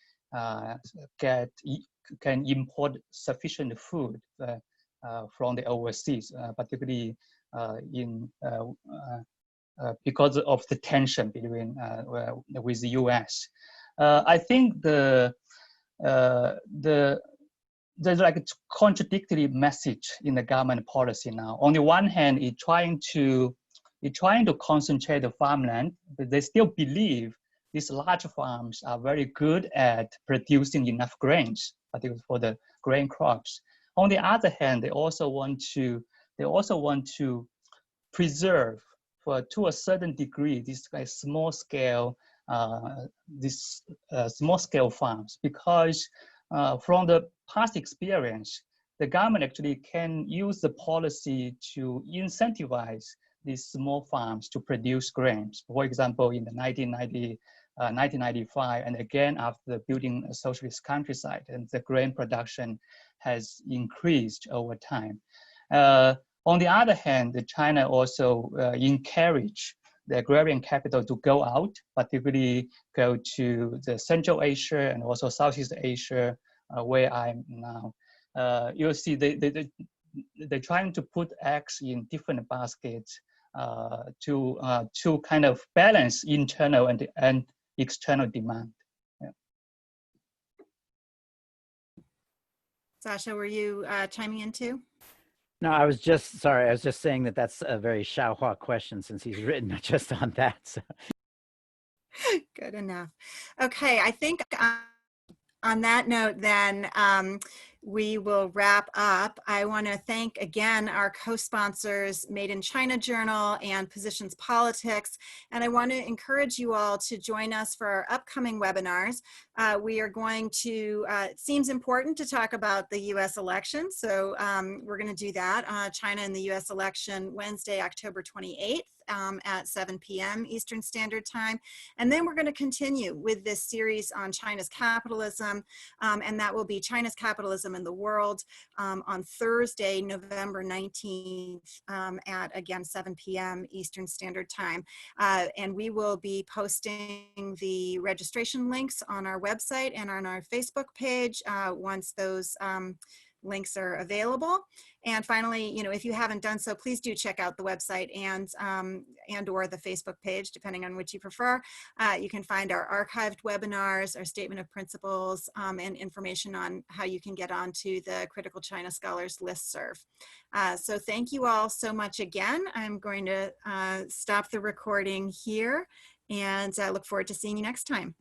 import sufficient food from the overseas, particularly because of the tension between with the U.S. I think there's like a contradictory message in the government policy now. On the one hand, it's trying to concentrate the farmland, but they still believe these large farms are very good at producing enough grains, particularly for the grain crops. On the other hand, they also want to preserve, to a certain degree, these small scale farms, because from the past experience, the government actually can use the policy to incentivize these small farms to produce grains. For example, in the 1995, and again after building a socialist countryside, and the grain production has increased over time. On the other hand, China also encouraged the agrarian capital to go out, particularly go to the Central Asia and also Southeast Asia, where I'm now. You'll see they're trying to put eggs in different baskets to kind of balance internal and external demand. Yeah. Sasha, were you chiming in too? No, I was just saying that that's a very Shaohua question since he's written just on that. So. Good enough. Okay, I think on that note, then we will wrap up. I want to thank again our co-sponsors, Made in China Journal and Positions Politics. And I want to encourage you all to join us for our upcoming webinars. We are going to, it seems important to talk about the US election. So we're going to do that, China and the US election, Wednesday, October 28th. At 7 p.m. Eastern Standard Time. And then we're going to continue with this series on China's capitalism, and that will be China's Capitalism in the World on Thursday, November 19th at, again, 7 p.m. Eastern Standard Time. And we will be posting the registration links on our website and on our Facebook page once those links are available. And finally, you know, if you haven't done so, please do check out the website and or the Facebook page, depending on which you prefer. You can find our archived webinars, our statement of principles, and information on how you can get onto the Critical China Scholars listserv. So thank you all so much again. I'm going to stop the recording here, and I look forward to seeing you next time.